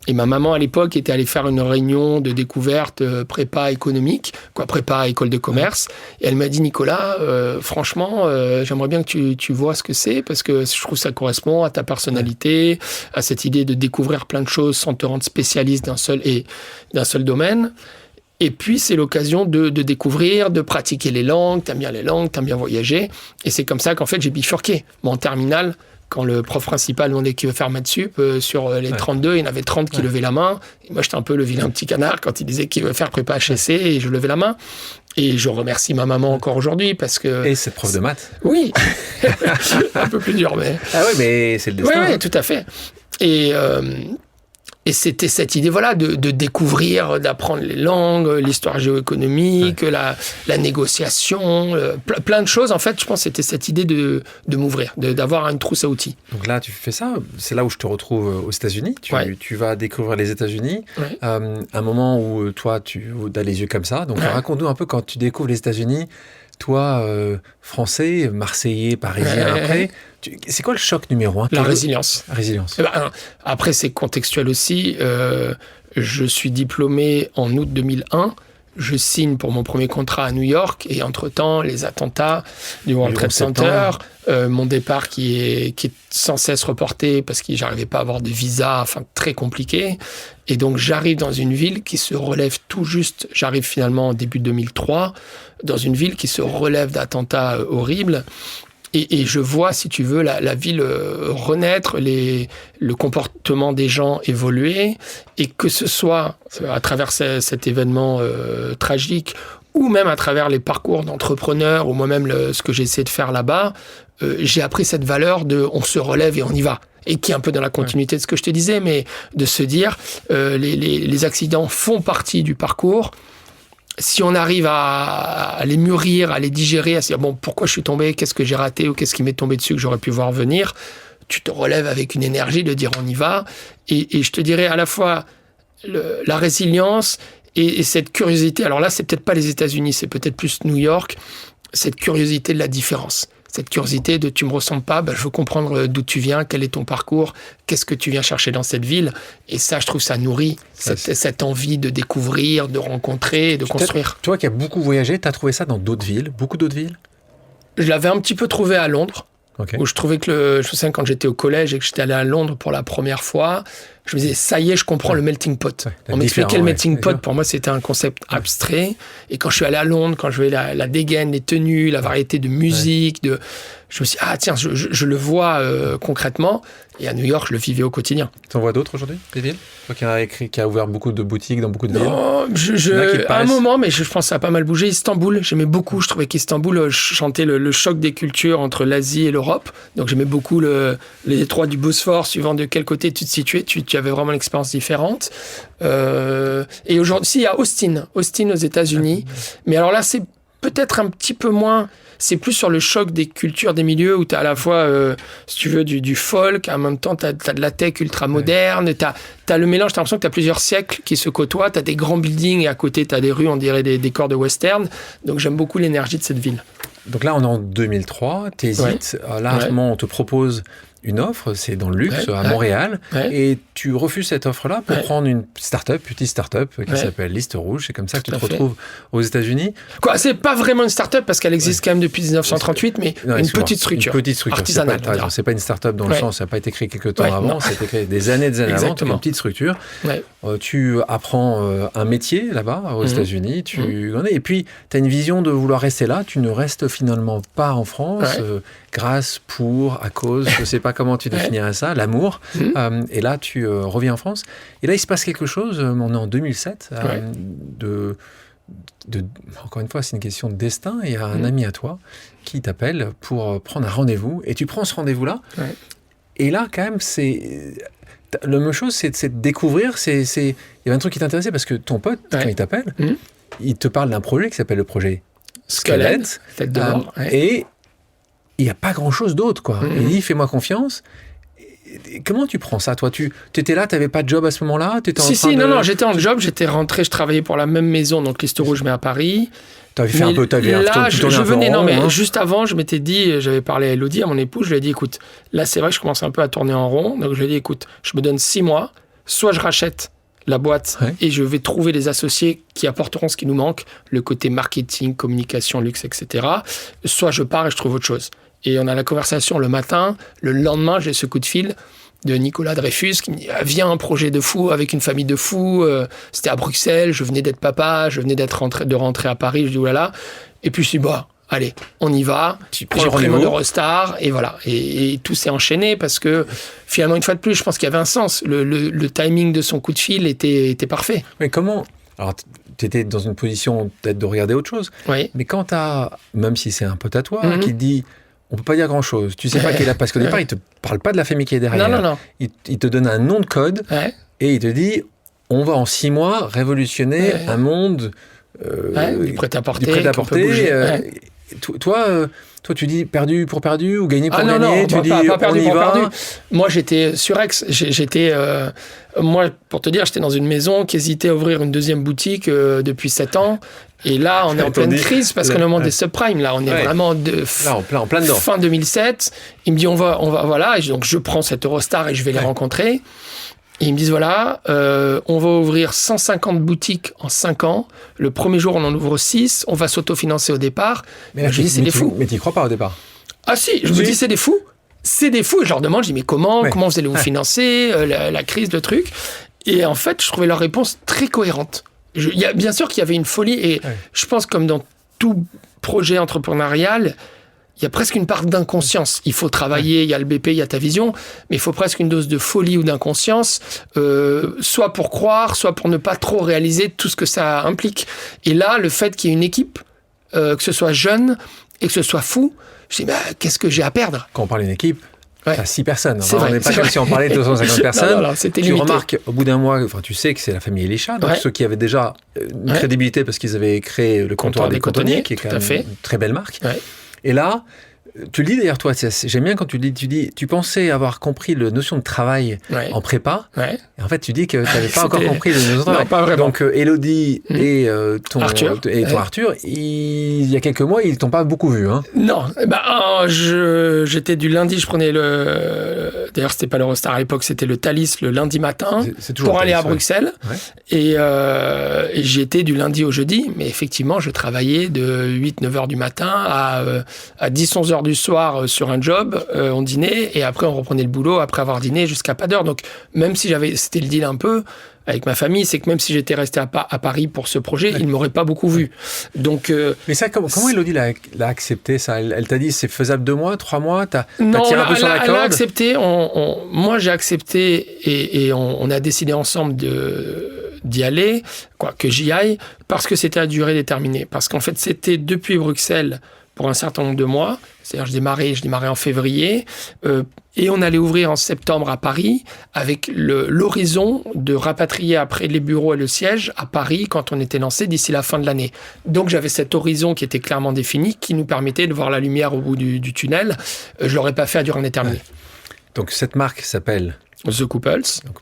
Et ma maman, à l'époque, était allée faire une réunion de découverte prépa économique, prépa école de commerce. Et elle m'a dit, Nicolas, franchement, j'aimerais bien que tu vois ce que c'est, parce que je trouve que ça correspond à ta personnalité, à cette idée de découvrir plein de choses sans te rendre spécialiste d'un seul domaine. Et puis, c'est l'occasion de découvrir, de pratiquer les langues. T'aimes bien les langues, t'aimes bien voyager. Et c'est comme ça qu'en fait, j'ai bifurqué. Moi, en terminale, quand le prof principal demandait qui veut faire maths sup, sur les 32, il y en avait 30 qui levaient la main. Et moi, j'étais un peu le vilain petit canard quand il disait qui veut faire prépa HSC, et je levais la main. Et je remercie ma maman encore aujourd'hui parce que... Et cette prof de maths. Oui. Un peu plus dur, mais... Ah oui, mais c'est le destin. Oui, tout à fait. Et c'était cette idée, de découvrir, d'apprendre les langues, l'histoire géoéconomique, la négociation, plein de choses. En fait, je pense que c'était cette idée de m'ouvrir, d'avoir une trousse à outils. Donc là, tu fais ça. C'est là où je te retrouve aux États-Unis. Tu vas découvrir les États-Unis. Un moment où toi, tu as les yeux comme ça. Donc raconte-nous un peu quand tu découvres les États-Unis. Toi, français, marseillais, parisien après, c'est quoi le choc numéro 1? La résilience. Résilience. Après, c'est contextuel aussi. Je suis diplômé en août 2001. Je signe pour mon premier contrat à New York. Et entre-temps, les attentats du World Trade Center, mon départ qui est sans cesse reporté parce que j'arrivais pas à avoir de visa, très compliqué. Et donc, j'arrive dans une ville qui se relève tout juste. J'arrive finalement au début 2003 dans une ville qui se relève d'attentats horribles. Et je vois, si tu veux, la ville renaître, le comportement des gens évoluer, et que ce soit à travers cet événement tragique, ou même à travers les parcours d'entrepreneurs, ou moi-même ce que j'ai essayé de faire là-bas, j'ai appris cette valeur de on se relève et on y va. Et qui est un peu dans la continuité de ce que je te disais, mais de se dire les accidents font partie du parcours. Si on arrive à les mûrir, à les digérer, à se dire pourquoi je suis tombé, qu'est-ce que j'ai raté ou qu'est-ce qui m'est tombé dessus que j'aurais pu voir venir, tu te relèves avec une énergie de dire on y va. Et je te dirais à la fois la résilience et cette curiosité. Alors là, c'est peut-être pas les États-Unis, c'est peut-être plus New York, cette curiosité de la différence. Cette curiosité de tu me ressembles pas, je veux comprendre d'où tu viens, quel est ton parcours, qu'est-ce que tu viens chercher dans cette ville. Et ça, je trouve ça nourrit cette envie de découvrir, de rencontrer, de construire. Toi qui as beaucoup voyagé, tu as trouvé ça dans d'autres villes, beaucoup d'autres villes? Je l'avais un petit peu trouvé à Londres, où je trouvais que je me souviens quand j'étais au collège et que j'étais allé à Londres pour la première fois, je me disais, ça y est, je comprends le melting pot. On m'expliquait le melting pot, pour moi, c'était un concept abstrait. Et quand je suis allé à Londres, quand je voyais la dégaine, les tenues, la variété de musique, je me suis dit, tiens, je le vois concrètement. Et à New York, je le vivais au quotidien. Tu en vois d'autres aujourd'hui, des villes? Toi qui a ouvert beaucoup de boutiques dans beaucoup de villes. Non, à un moment, mais je pense que ça a pas mal bougé. Istanbul, j'aimais beaucoup. Je trouvais qu'Istanbul chantait le choc des cultures entre l'Asie et l'Europe. Donc j'aimais beaucoup les détroits du Bosphore, suivant de quel côté tu te situais. Tu tu avais vraiment l'expérience différente. Et aujourd'hui, il y a Austin aux États-Unis. Mais alors là, c'est peut-être un petit peu moins... C'est plus sur le choc des cultures, des milieux où tu as à la fois, si tu veux, du folk, en même temps, tu as de la tech ultra moderne, tu as le mélange, tu as l'impression que tu as plusieurs siècles qui se côtoient, tu as des grands buildings et à côté, tu as des rues, on dirait des décors de western. Donc j'aime beaucoup l'énergie de cette ville. Donc là, on est en 2003, tu hésites. Là, à ce moment, on te propose une offre, c'est dans le luxe, à Montréal, et tu refuses cette offre-là pour prendre une petite start-up qui s'appelle Liste Rouge. C'est comme ça que tu te retrouves aux États-Unis. Quoi, c'est pas vraiment une start-up parce qu'elle existe quand même depuis 1938, mais une petite structure artisanale. C'est pas une start-up dans le sens, ça n'a pas été créé quelques temps avant, ça a été créé des années avant, une petite structure. Tu apprends un métier là-bas aux États-Unis, et puis tu as une vision de vouloir rester là, tu ne restes finalement pas en France, grâce, à cause, je ne sais pas comment tu définirais ça, l'amour. Et là, tu reviens en France. Et là, il se passe quelque chose, on est en 2007, encore une fois, c'est une question de destin. Et il y a un ami à toi qui t'appelle pour prendre un rendez-vous. Et tu prends ce rendez-vous-là. Et là, quand même, la même chose, c'est de découvrir. Il y avait un truc qui t'intéressait parce que ton pote, quand il t'appelle, il te parle d'un projet qui s'appelle le projet Squelette. Et il n'y a pas grand-chose d'autre, quoi. Il dit, fais-moi confiance. Et comment tu prends ça, toi? Tu étais là, tu n'avais pas de job à ce moment-là? Non, j'étais en job, j'étais rentré, je travaillais pour la même maison, donc Liste Rouge, mais à Paris. T'avais fait un peu ta vie. Là, je venais, juste avant, je m'étais dit, j'avais parlé à Elodie, à mon épouse, je lui ai dit, écoute, là, c'est vrai que je commence un peu à tourner en rond, donc je lui ai dit, écoute, je me donne 6 mois, soit je rachète la boîte et je vais trouver des associés qui apporteront ce qui nous manque, le côté marketing, communication, luxe, etc. Soit je pars et je trouve autre chose. Et on a la conversation le matin. Le lendemain, j'ai ce coup de fil de Nicolas Dreyfus qui me dit « Viens, un projet de fou avec une famille de fous. » C'était à Bruxelles, je venais d'être papa, je venais de rentrer à Paris. Je dis « Oulala ». Et puis je dis « Bah, allez, on y va. » J'ai pris mon Eurostar et voilà. Et tout s'est enchaîné parce que finalement, une fois de plus, je pense qu'il y avait un sens. Le timing de son coup de fil était parfait. Mais comment... Alors, tu étais dans une position peut-être de regarder autre chose. Mais quand tu as, même si c'est un pote à toi, qui te dit... On ne peut pas dire grand-chose. Tu ne sais pas qui est là. Parce qu'au départ, il ne te parle pas de la famille qui est derrière. Non. Il te donne un nom de code et il te dit on va en 6 mois révolutionner un monde du prêt-à-porter. Toi, tu dis perdu pour perdu ou gagné pour gagner. Non, tu dis pas perdu on y pour va. perdu. Moi, j'étais sur Aix. Moi, pour te dire, j'étais dans une maison qui hésitait à ouvrir une deuxième boutique depuis 7 ans. Et là, on est en pleine crise parce qu'on est au moment des subprimes. Là, on est vraiment en plein dedans. Fin 2007. Il me dit, on va, voilà. Et donc, je prends cette Eurostar et je vais les rencontrer. Et ils me disent, voilà, on va ouvrir 150 boutiques en 5 ans. Le premier jour, on en ouvre 6. On va s'autofinancer au départ. Mais là, je dis, c'est des fous. Mais tu n'y crois pas au départ? Ah si, je me dis, c'est des fous. C'est des fous. Et je leur demande, je dis, mais comment vous allez vous financer, la crise, le truc. Et en fait, je trouvais leur réponse très cohérente. Bien sûr qu'il y avait une folie. Et je pense, comme dans tout projet entrepreneurial, il y a presque une part d'inconscience. Il faut travailler, il y a le BP, il y a ta vision, mais il faut presque une dose de folie ou d'inconscience, soit pour croire, soit pour ne pas trop réaliser tout ce que ça implique. Et là, le fait qu'il y ait une équipe, que ce soit jeune et que ce soit fou, je dis, qu'est-ce que j'ai à perdre? Quand on parle d'une équipe, t'as 6 personnes. C'est vrai, on n'est pas comme si on parlait de 250 personnes. Non, c'était tu limité. Remarques, au bout d'un mois, tu sais que c'est la famille Elisha, donc ceux qui avaient déjà une crédibilité parce qu'ils avaient créé le comptoir des Cotonniers, qui est quand même une très belle marque. Et là, tu le dis d'ailleurs, toi, j'aime bien quand tu dis, tu pensais avoir compris la notion de travail en prépa, et en fait, tu dis que tu n'avais pas encore compris la notion de travail. Pas vraiment. Donc, Élodie et ton Arthur, il y a quelques mois, ils ne t'ont pas beaucoup vu. Hein. Non, j'étais du lundi, je prenais d'ailleurs, c'était pas l'Eurostar à l'époque, c'était le Thalys le lundi matin pour aller à Bruxelles. Et j'y étais du lundi au jeudi, mais effectivement, je travaillais de 8-9 heures du matin à 10-11 heures du soir sur un job, on dînait, et après on reprenait le boulot après avoir dîné jusqu'à pas d'heure. Donc même si c'était le deal un peu avec ma famille, c'est que même si j'étais resté à Paris pour ce projet, ils ne m'auraient pas beaucoup vu. Donc, mais ça, comment Élodie l'a accepté ça? Elle t'a dit c'est faisable 2 mois, 3 mois? T'as tiré un peu sur la corde? Elle a accepté. Moi j'ai accepté et on a décidé ensemble d'y aller, que j'y aille, parce que c'était à durée déterminée. Parce qu'en fait c'était depuis Bruxelles pour un certain nombre de mois. C'est-à-dire, je démarrais en février. Et on allait ouvrir en septembre à Paris avec l'horizon de rapatrier après les bureaux et le siège à Paris quand on était lancé d'ici la fin de l'année. Donc, j'avais cet horizon qui était clairement défini, qui nous permettait de voir la lumière au bout du tunnel. Je ne l'aurais pas fait à durée indéterminée. Donc, cette marque s'appelle The Couples. Donc,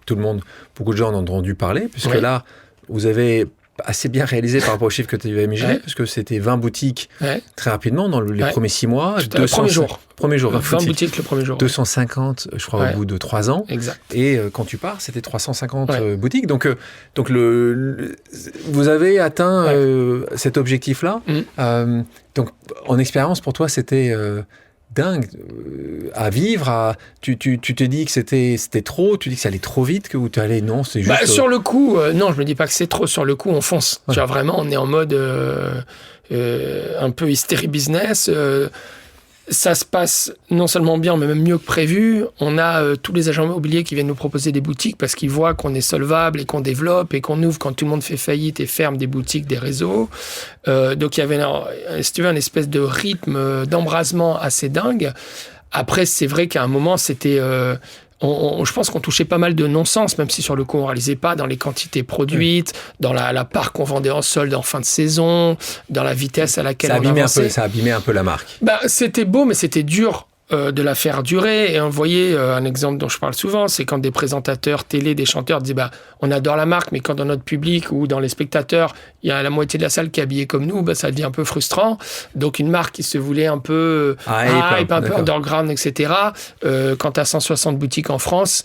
beaucoup de gens en ont entendu parler, puisque là, vous avez assez bien réalisé par rapport aux chiffres que tu avais imaginés, puisque c'était 20 boutiques très rapidement dans les premiers 6 mois. Le premier jour. 20 boutiques le premier jour. 250, je crois, au bout de 3 ans. Exact. Et quand tu pars, c'était 350 boutiques. Donc vous avez atteint cet objectif-là. Donc, en expérience, pour toi, c'était dingue à vivre. Tu te dis que c'était trop, tu dis que ça allait trop vite, que tu allais, non, c'est juste... sur le coup, non, je me dis pas que c'est trop. Sur le coup, on fonce. Tu vois, vraiment, on est en mode un peu hystérie business. Ça se passe non seulement bien, mais même mieux que prévu. On a tous les agents immobiliers qui viennent nous proposer des boutiques parce qu'ils voient qu'on est solvable et qu'on développe et qu'on ouvre quand tout le monde fait faillite et ferme des boutiques, des réseaux. Donc, il y avait, si tu veux, une espèce de rythme d'embrasement assez dingue. Après, c'est vrai qu'à un moment, c'était... je pense qu'on touchait pas mal de non-sens, même si sur le coup, on ne réalisait pas dans les quantités produites, dans la part qu'on vendait en solde en fin de saison, dans la vitesse à laquelle on avançait. Ça abîmait un peu la marque. C'était beau, mais c'était dur de la faire durer. Et on voyait un exemple dont je parle souvent, c'est quand des présentateurs télé, des chanteurs disaient on adore la marque, mais quand dans notre public ou dans les spectateurs, il y a la moitié de la salle qui est habillée comme nous, ça devient un peu frustrant. Donc une marque qui se voulait un peu hype, un peu underground, etc. Quand tu as 160 boutiques en France,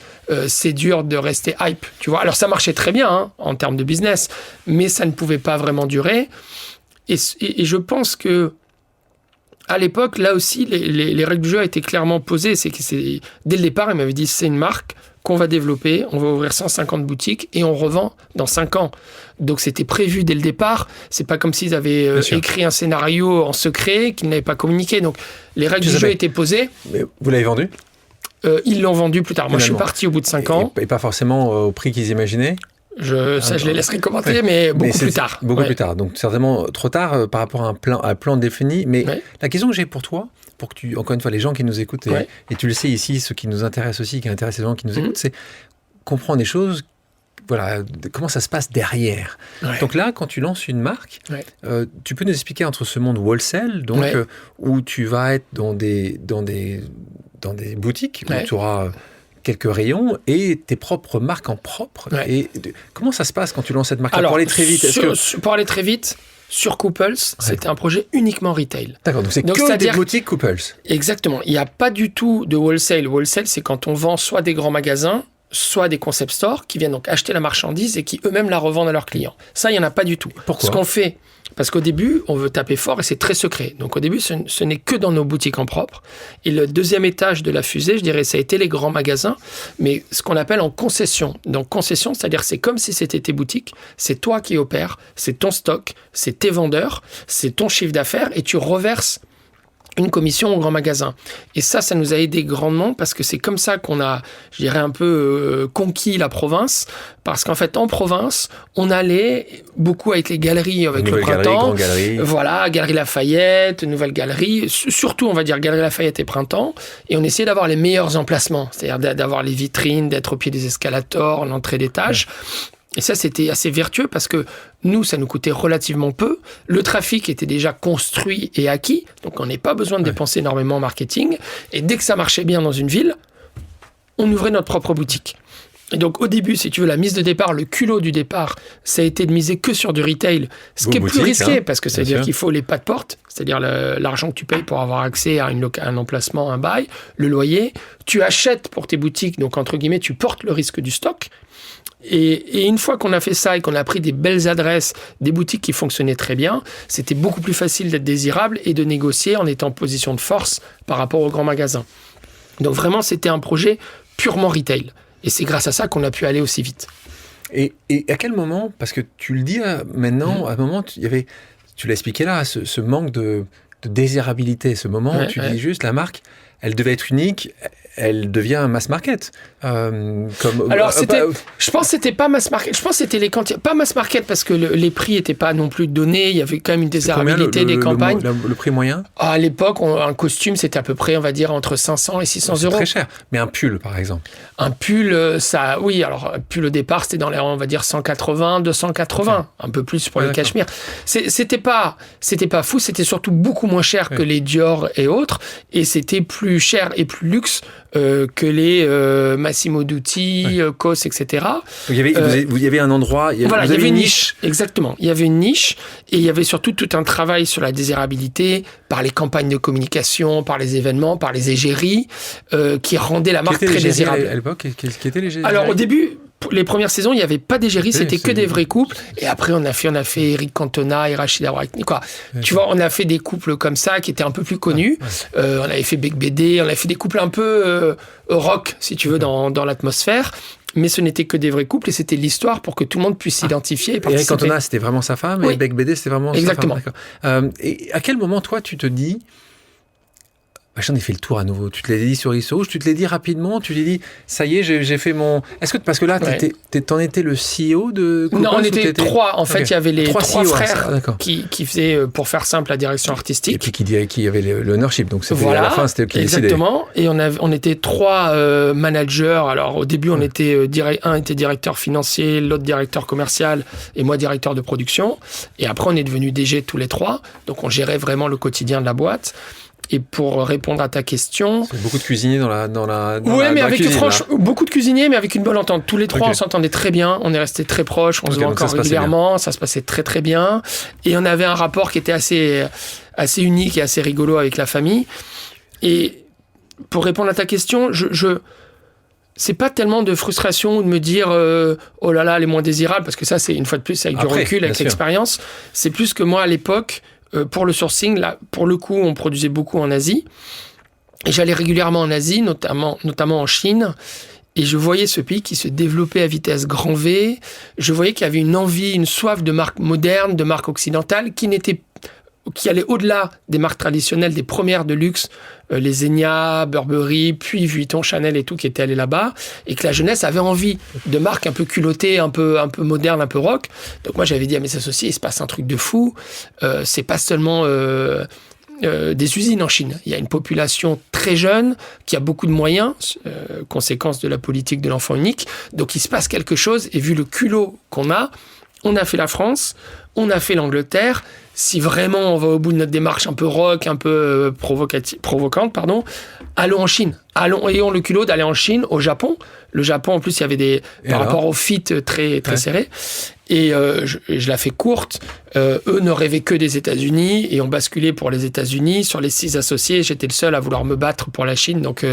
c'est dur de rester hype. Tu vois. Alors ça marchait très bien en termes de business, mais ça ne pouvait pas vraiment durer. Et je pense que à l'époque, là aussi, les règles du jeu étaient clairement posées. Dès le départ, ils m'avaient dit, c'est une marque qu'on va développer, on va ouvrir 150 boutiques et on revend dans 5 ans. Donc, c'était prévu dès le départ. C'est pas comme s'ils avaient écrit un scénario en secret qu'ils n'avaient pas communiqué. Donc, les règles du jeu étaient posées. Mais vous l'avez vendu ? Ils l'ont vendu plus tard. Moi, je suis parti au bout de 5 ans. Et pas forcément au prix qu'ils imaginaient ? Je les laisserai commenter, mais beaucoup plus tard. Beaucoup plus tard. Donc, certainement trop tard par rapport à un plan défini. Mais la question que j'ai pour toi, pour que encore une fois, les gens qui nous écoutent, et tu le sais ici, ceux qui nous intéressent aussi, qui intéressent les gens qui nous écoutent, c'est comprendre des choses, comment ça se passe derrière. Donc là, quand tu lances une marque, tu peux nous expliquer entre ce monde wholesale, donc, où tu vas être dans des boutiques, où tu auras... quelques rayons et tes propres marques en propre. Et comment ça se passe quand tu lances cette marque? Alors, pour aller très vite, pour aller très vite, sur Couples, c'était un projet uniquement retail. D'accord, donc c'est que des boutiques Couples. Exactement. Il n'y a pas du tout de wholesale. Wholesale, c'est quand on vend soit des grands magasins, soit des concept stores qui viennent donc acheter la marchandise et qui eux-mêmes la revendent à leurs clients. Ça, il n'y en a pas du tout. Pourquoi? Ce qu'on fait, parce qu'au début, on veut taper fort et c'est très secret. Donc au début, ce n'est que dans nos boutiques en propre. Et le deuxième étage de la fusée, je dirais, ça a été les grands magasins, mais ce qu'on appelle en concession. Donc concession, c'est-à-dire c'est comme si c'était tes boutiques, c'est toi qui opères, c'est ton stock, c'est tes vendeurs, c'est ton chiffre d'affaires et tu reverses une commission au grand magasin. Et ça nous a aidé grandement parce que c'est comme ça qu'on a, je dirais, un peu conquis la province. Parce qu'en fait, en province, on allait beaucoup avec les galeries, avec le Printemps. Voilà, Galerie Lafayette, Nouvelle Galerie. Surtout, on va dire Galerie Lafayette et Printemps. Et on essayait d'avoir les meilleurs emplacements. C'est-à-dire d'avoir les vitrines, d'être au pied des escalators, l'entrée d'étage. Et ça, c'était assez vertueux parce que nous, ça nous coûtait relativement peu. Le trafic était déjà construit et acquis. Donc, on n'a pas besoin de dépenser énormément en marketing. Et dès que ça marchait bien dans une ville, on ouvrait notre propre boutique. Et donc, au début, si tu veux, la mise de départ, le culot du départ, ça a été de miser que sur du retail. Ce qui est plus risqué parce que ça veut dire qu'il faut les pas de porte, c'est-à-dire l'argent que tu payes pour avoir accès à un emplacement, un bail, le loyer. Tu achètes pour tes boutiques, donc entre guillemets, tu portes le risque du stock. Et une fois qu'on a fait ça et qu'on a pris des belles adresses, des boutiques qui fonctionnaient très bien, c'était beaucoup plus facile d'être désirable et de négocier en étant en position de force par rapport aux grands magasins. Donc vraiment, c'était un projet purement retail. Et c'est grâce à ça qu'on a pu aller aussi vite. Et à quel moment, parce que tu le dis maintenant, à un moment, tu l'as expliqué là, ce manque de désirabilité, ce moment où tu dis juste la marque, elle devait être unique, elle devient un mass market. Alors, je pense que c'était pas mass market. Je pense que c'était pas mass market parce que les prix n'étaient pas non plus donnés. Il y avait quand même une désirabilité des campagnes. Le prix moyen? À l'époque, un costume, c'était à peu près, on va dire, entre 500 et 600 euros. C'est très cher. Mais un pull, par exemple. Un pull, oui. Alors, un pull au départ, c'était dans les, on va dire, 180, 280. Okay. Un peu plus pour les cachemires. C'était pas fou. C'était surtout beaucoup moins cher que les Dior et autres. Et c'était plus cher et plus luxe que les Massimo Dutti, COS, etc. Il y avait un endroit, il y avait une niche. Exactement. Il y avait une niche et il y avait surtout tout un travail sur la désirabilité par les campagnes de communication, par les événements, par les égéries qui rendaient la marque très désirable. À l'époque, qui étaient les égéries? Alors au début, les premières saisons, il n'y avait pas d'égérie, c'était que des vrais couples. Et après, on a fait Eric Cantona et Rachida Wright. Tu vois, on a fait des couples comme ça qui étaient un peu plus connus. On avait fait Bec BD, on avait fait des couples un peu rock, si tu veux, dans l'atmosphère. Mais ce n'était que des vrais couples et c'était l'histoire pour que tout le monde puisse s'identifier et participer. Eric Cantona, c'était vraiment sa femme et Bec BD, c'était vraiment Exactement. sa femme. Et à quel moment, toi, tu te dis... J'en ai fait le tour à nouveau. Tu te l'as dit sur ISO, tu te l'as dit rapidement, tu t'es dit, ça y est, j'ai fait mon... Est-ce que, parce que là, t'en étais le CEO de Couples? Non, on était trois. En fait, il y avait les trois frères d'accord. qui faisaient, pour faire simple, la direction artistique. Et puis qui avait l'ownership. Donc, c'était à la fin, c'était eux qui décidaient. Exactement. Et on était trois managers. Alors, au début, un était directeur financier, l'autre directeur commercial et moi, directeur de production. Et après, on est devenus DG tous les trois. Donc, on gérait vraiment le quotidien de la boîte. Et pour répondre à ta question... C'est beaucoup de cuisiniers dans la mais avec beaucoup de cuisiniers, mais avec une bonne entente. Tous les trois, on s'entendait très bien. On est restés très proches. On se voit encore régulièrement. Ça se passait très, très bien. Et on avait un rapport qui était assez unique et assez rigolo avec la famille. Et pour répondre à ta question, c'est pas tellement de frustration ou de me dire oh là là, les moins désirables, parce que ça, c'est une fois de plus avec du recul, avec l'expérience. C'est plus que moi, à l'époque... pour le sourcing, là, pour le coup, on produisait beaucoup en Asie. Et j'allais régulièrement en Asie, notamment en Chine. Et je voyais ce pays qui se développait à vitesse grand V. Je voyais qu'il y avait une envie, une soif de marques modernes, de marques occidentales, qui allait au-delà des marques traditionnelles, des premières de luxe, les Zegna, Burberry, puis Vuitton, Chanel et tout, qui étaient allés là-bas, et que la jeunesse avait envie de marques un peu culottées, un peu modernes, un peu rock. Donc moi, j'avais dit à mes associés, il se passe un truc de fou. C'est pas seulement des usines en Chine. Il y a une population très jeune qui a beaucoup de moyens, conséquence de la politique de l'enfant unique. Donc il se passe quelque chose, et vu le culot qu'on a, on a fait la France, on a fait l'Angleterre. Si vraiment on va au bout de notre démarche un peu rock, un peu provocante, allons en Chine. Ayons le culot d'aller en Chine, au Japon. Le Japon, en plus, il y avait par rapport au fit très, très serré. Et je la fais courte. Eux ne rêvaient que des États-Unis et ont basculé pour les États-Unis. Sur les 6 associés, j'étais le seul à vouloir me battre pour la Chine. Donc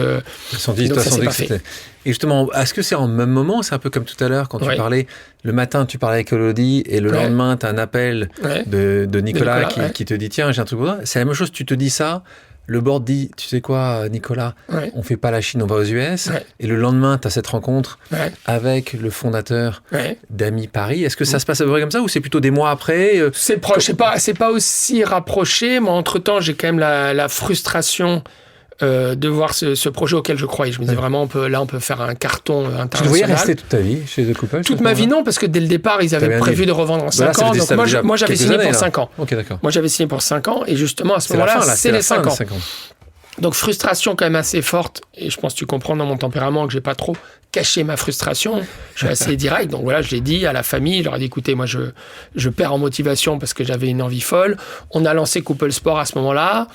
ça s'est pas fait. Et justement, est-ce que c'est en même moment? C'est un peu comme tout à l'heure, quand tu parlais, le matin, tu parlais avec Elodie et le lendemain, tu as un appel de Nicolas qui te dit, tiens, j'ai un truc pour toi. C'est la même chose, tu te dis ça, le board dit, tu sais quoi, Nicolas, on fait pas la Chine, on va aux US. Et le lendemain, tu as cette rencontre avec le fondateur d'Ami Paris. Est-ce que ça se passe à peu près comme ça ou c'est plutôt des mois après? C'est proche, c'est pas aussi rapproché. Moi, entre-temps, j'ai quand même la frustration de voir ce projet auquel je croyais. Je me disais vraiment, on peut faire un carton international. Tu voyais rester toute ta vie chez The Couple? Toute ma vie, non, parce que dès le départ, ils avaient prévu de revendre en 5 ans. Donc moi, j'avais signé pour 5 ans. Ok, d'accord. Moi, j'avais signé pour 5 ans, et justement, à ce moment-là, c'est les 5 ans. Donc, frustration quand même assez forte, et je pense que tu comprends dans mon tempérament que j'ai pas trop caché ma frustration. Je suis assez direct, donc voilà, je l'ai dit à la famille, je leur ai dit, écoutez, moi je perds en motivation parce que j'avais une envie folle. On a lancé Couple Sport à ce moment-là,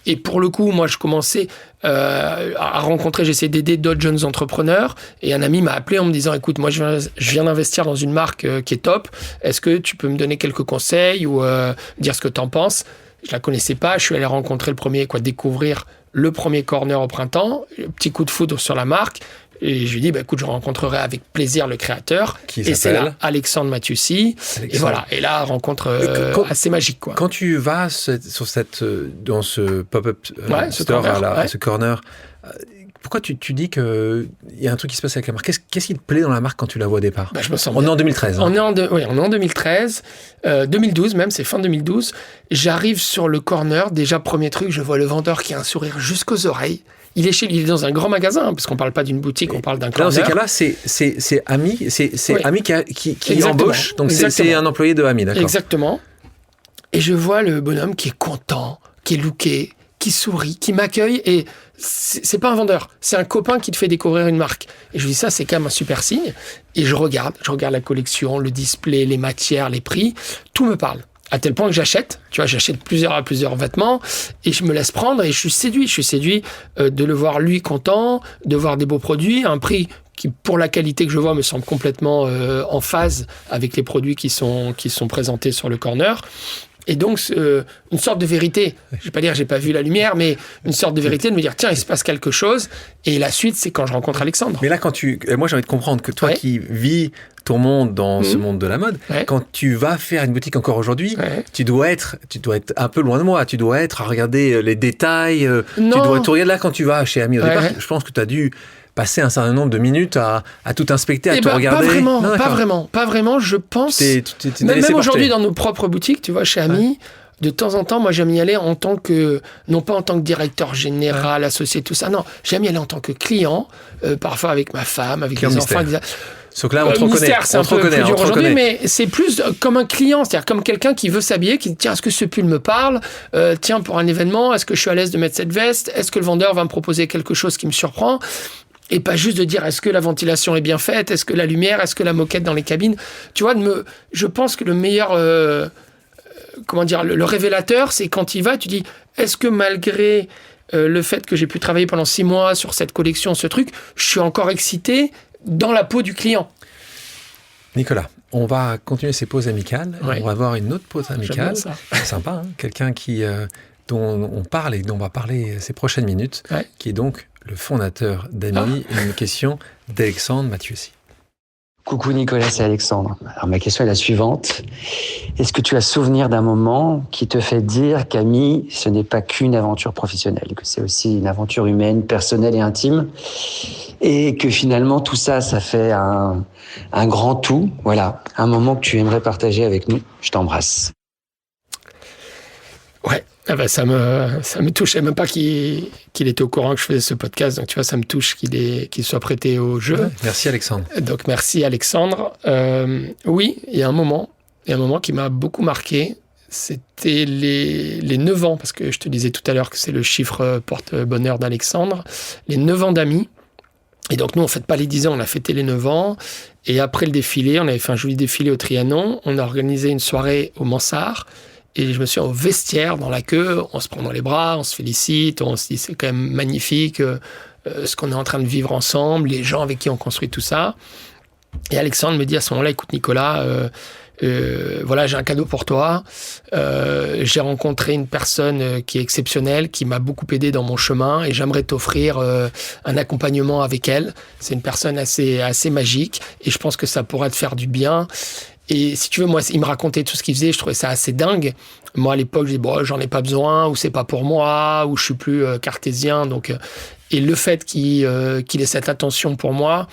et pour le coup, moi je commençais à rencontrer, j'essayais d'aider d'autres jeunes entrepreneurs, et un ami m'a appelé en me disant, écoute, moi je viens d'investir dans une marque qui est top, est-ce que tu peux me donner quelques conseils ou dire ce que t'en penses? Je la connaissais pas, je suis allé rencontrer découvrir le premier corner au printemps, petit coup de foudre sur la marque, et je lui dis, écoute, je rencontrerai avec plaisir le créateur, et c'est là Alexandre Mathiussi, et voilà, et là, rencontre assez magique, quoi. Quand tu vas dans ce pop-up store, ce corner, pourquoi tu dis qu'il y a un truc qui se passe avec la marque? Qu'est-ce qui te plaît dans la marque quand tu la vois au départ? Je me sens On est en 2013. On est en 2013, 2012 même, c'est fin 2012. J'arrive sur le corner, déjà premier truc, je vois le vendeur qui a un sourire jusqu'aux oreilles. Il est dans un grand magasin, parce qu'on ne parle pas d'une boutique, on parle d'un corner. Dans ces cas-là, c'est Ami, Ami qui embauche, donc c'est un employé de Ami, d'accord? Exactement. Et je vois le bonhomme qui est content, qui est looké, qui sourit, qui m'accueille, et c'est pas un vendeur, c'est un copain qui te fait découvrir une marque. Et je lui dis ça, c'est quand même un super signe. Et je regarde la collection, le display, les matières, les prix, tout me parle. À tel point que j'achète plusieurs vêtements et je me laisse prendre et je suis séduit de le voir lui content, de voir des beaux produits, à un prix qui, pour la qualité que je vois, me semble complètement en phase avec les produits qui sont présentés sur le corner. Et donc, une sorte de vérité, je vais pas dire j'ai pas vu la lumière, mais une sorte de vérité de me dire, tiens, il se passe quelque chose. Et la suite, c'est quand je rencontre Alexandre. Mais là, moi, j'ai envie de comprendre que toi qui vis ton monde dans ce monde de la mode, quand tu vas faire une boutique encore aujourd'hui, tu dois être un peu loin de moi, tu dois être à regarder les détails, tu dois tout regarder là quand tu vas chez Ami au départ. Je pense que tu as dû passer un certain nombre de minutes à tout inspecter, à tout regarder. Pas vraiment, je pense. Même aujourd'hui dans nos propres boutiques, tu vois, chez Ami, de temps en temps, moi j'aime y aller en tant que, non pas en tant que directeur général, associé, tout ça, non, j'aime y aller en tant que client, parfois avec ma femme, avec les enfants. Sauf que là, on te reconnaît. C'est un peu plus dur aujourd'hui, mais c'est plus comme un client, c'est-à-dire comme quelqu'un qui veut s'habiller, qui dit tiens, est-ce que ce pull me parle? Tiens, pour un événement, est-ce que je suis à l'aise de mettre cette veste? Est-ce que le vendeur va me proposer quelque chose qui me surprend? Et pas juste de dire est-ce que la ventilation est bien faite? Est-ce que la lumière? Est-ce que la moquette dans les cabines? Tu vois, je pense que le meilleur, le révélateur, c'est quand il va, tu dis est-ce que malgré le fait que j'ai pu travailler pendant 6 mois sur cette collection, ce truc, je suis encore excité dans la peau du client. Nicolas, on va continuer ces pauses amicales. On va avoir une autre pause amicale. C'est sympa, hein, quelqu'un dont on parle et dont on va parler ces prochaines minutes, qui est donc le fondateur d'Ami. Une question d'Alexandre Mathieusi. Coucou Nicolas, c'est Alexandre. Alors ma question est la suivante. Est-ce que tu as souvenir d'un moment qui te fait dire qu'Ami, ce n'est pas qu'une aventure professionnelle, que c'est aussi une aventure humaine, personnelle et intime, et que finalement tout ça, ça fait un grand tout. Voilà, un moment que tu aimerais partager avec nous. Je t'embrasse. Ouais, ça me touche. Je savais même pas qu'il était au courant que je faisais ce podcast. Donc tu vois, ça me touche qu'il soit prêté au jeu. Ouais, merci Alexandre. Donc merci Alexandre. Oui, il y a un moment qui m'a beaucoup marqué. C'était les 9 ans, parce que je te disais tout à l'heure que c'est le chiffre porte-bonheur d'Alexandre. Les 9 ans d'Ami. Et donc nous, on ne fête pas les 10 ans, on a fêté les 9 ans. Et après le défilé, on avait fait un joli défilé au Trianon. On a organisé une soirée au Mansart. Et je me suis au vestiaire, dans la queue, on se prend dans les bras, on se félicite, on se dit c'est quand même magnifique ce qu'on est en train de vivre ensemble, les gens avec qui on construit tout ça. Et Alexandre me dit à ce moment-là, écoute Nicolas, voilà, j'ai un cadeau pour toi. J'ai rencontré une personne qui est exceptionnelle, qui m'a beaucoup aidé dans mon chemin et j'aimerais t'offrir un accompagnement avec elle. C'est une personne assez magique et je pense que ça pourra te faire du bien. Et si tu veux, moi, il me racontait tout ce qu'il faisait, je trouvais ça assez dingue. Moi, à l'époque, je dis, bon, j'en ai pas besoin, ou c'est pas pour moi, ou je suis plus cartésien. Donc, et le fait qu'il ait cette attention pour moi,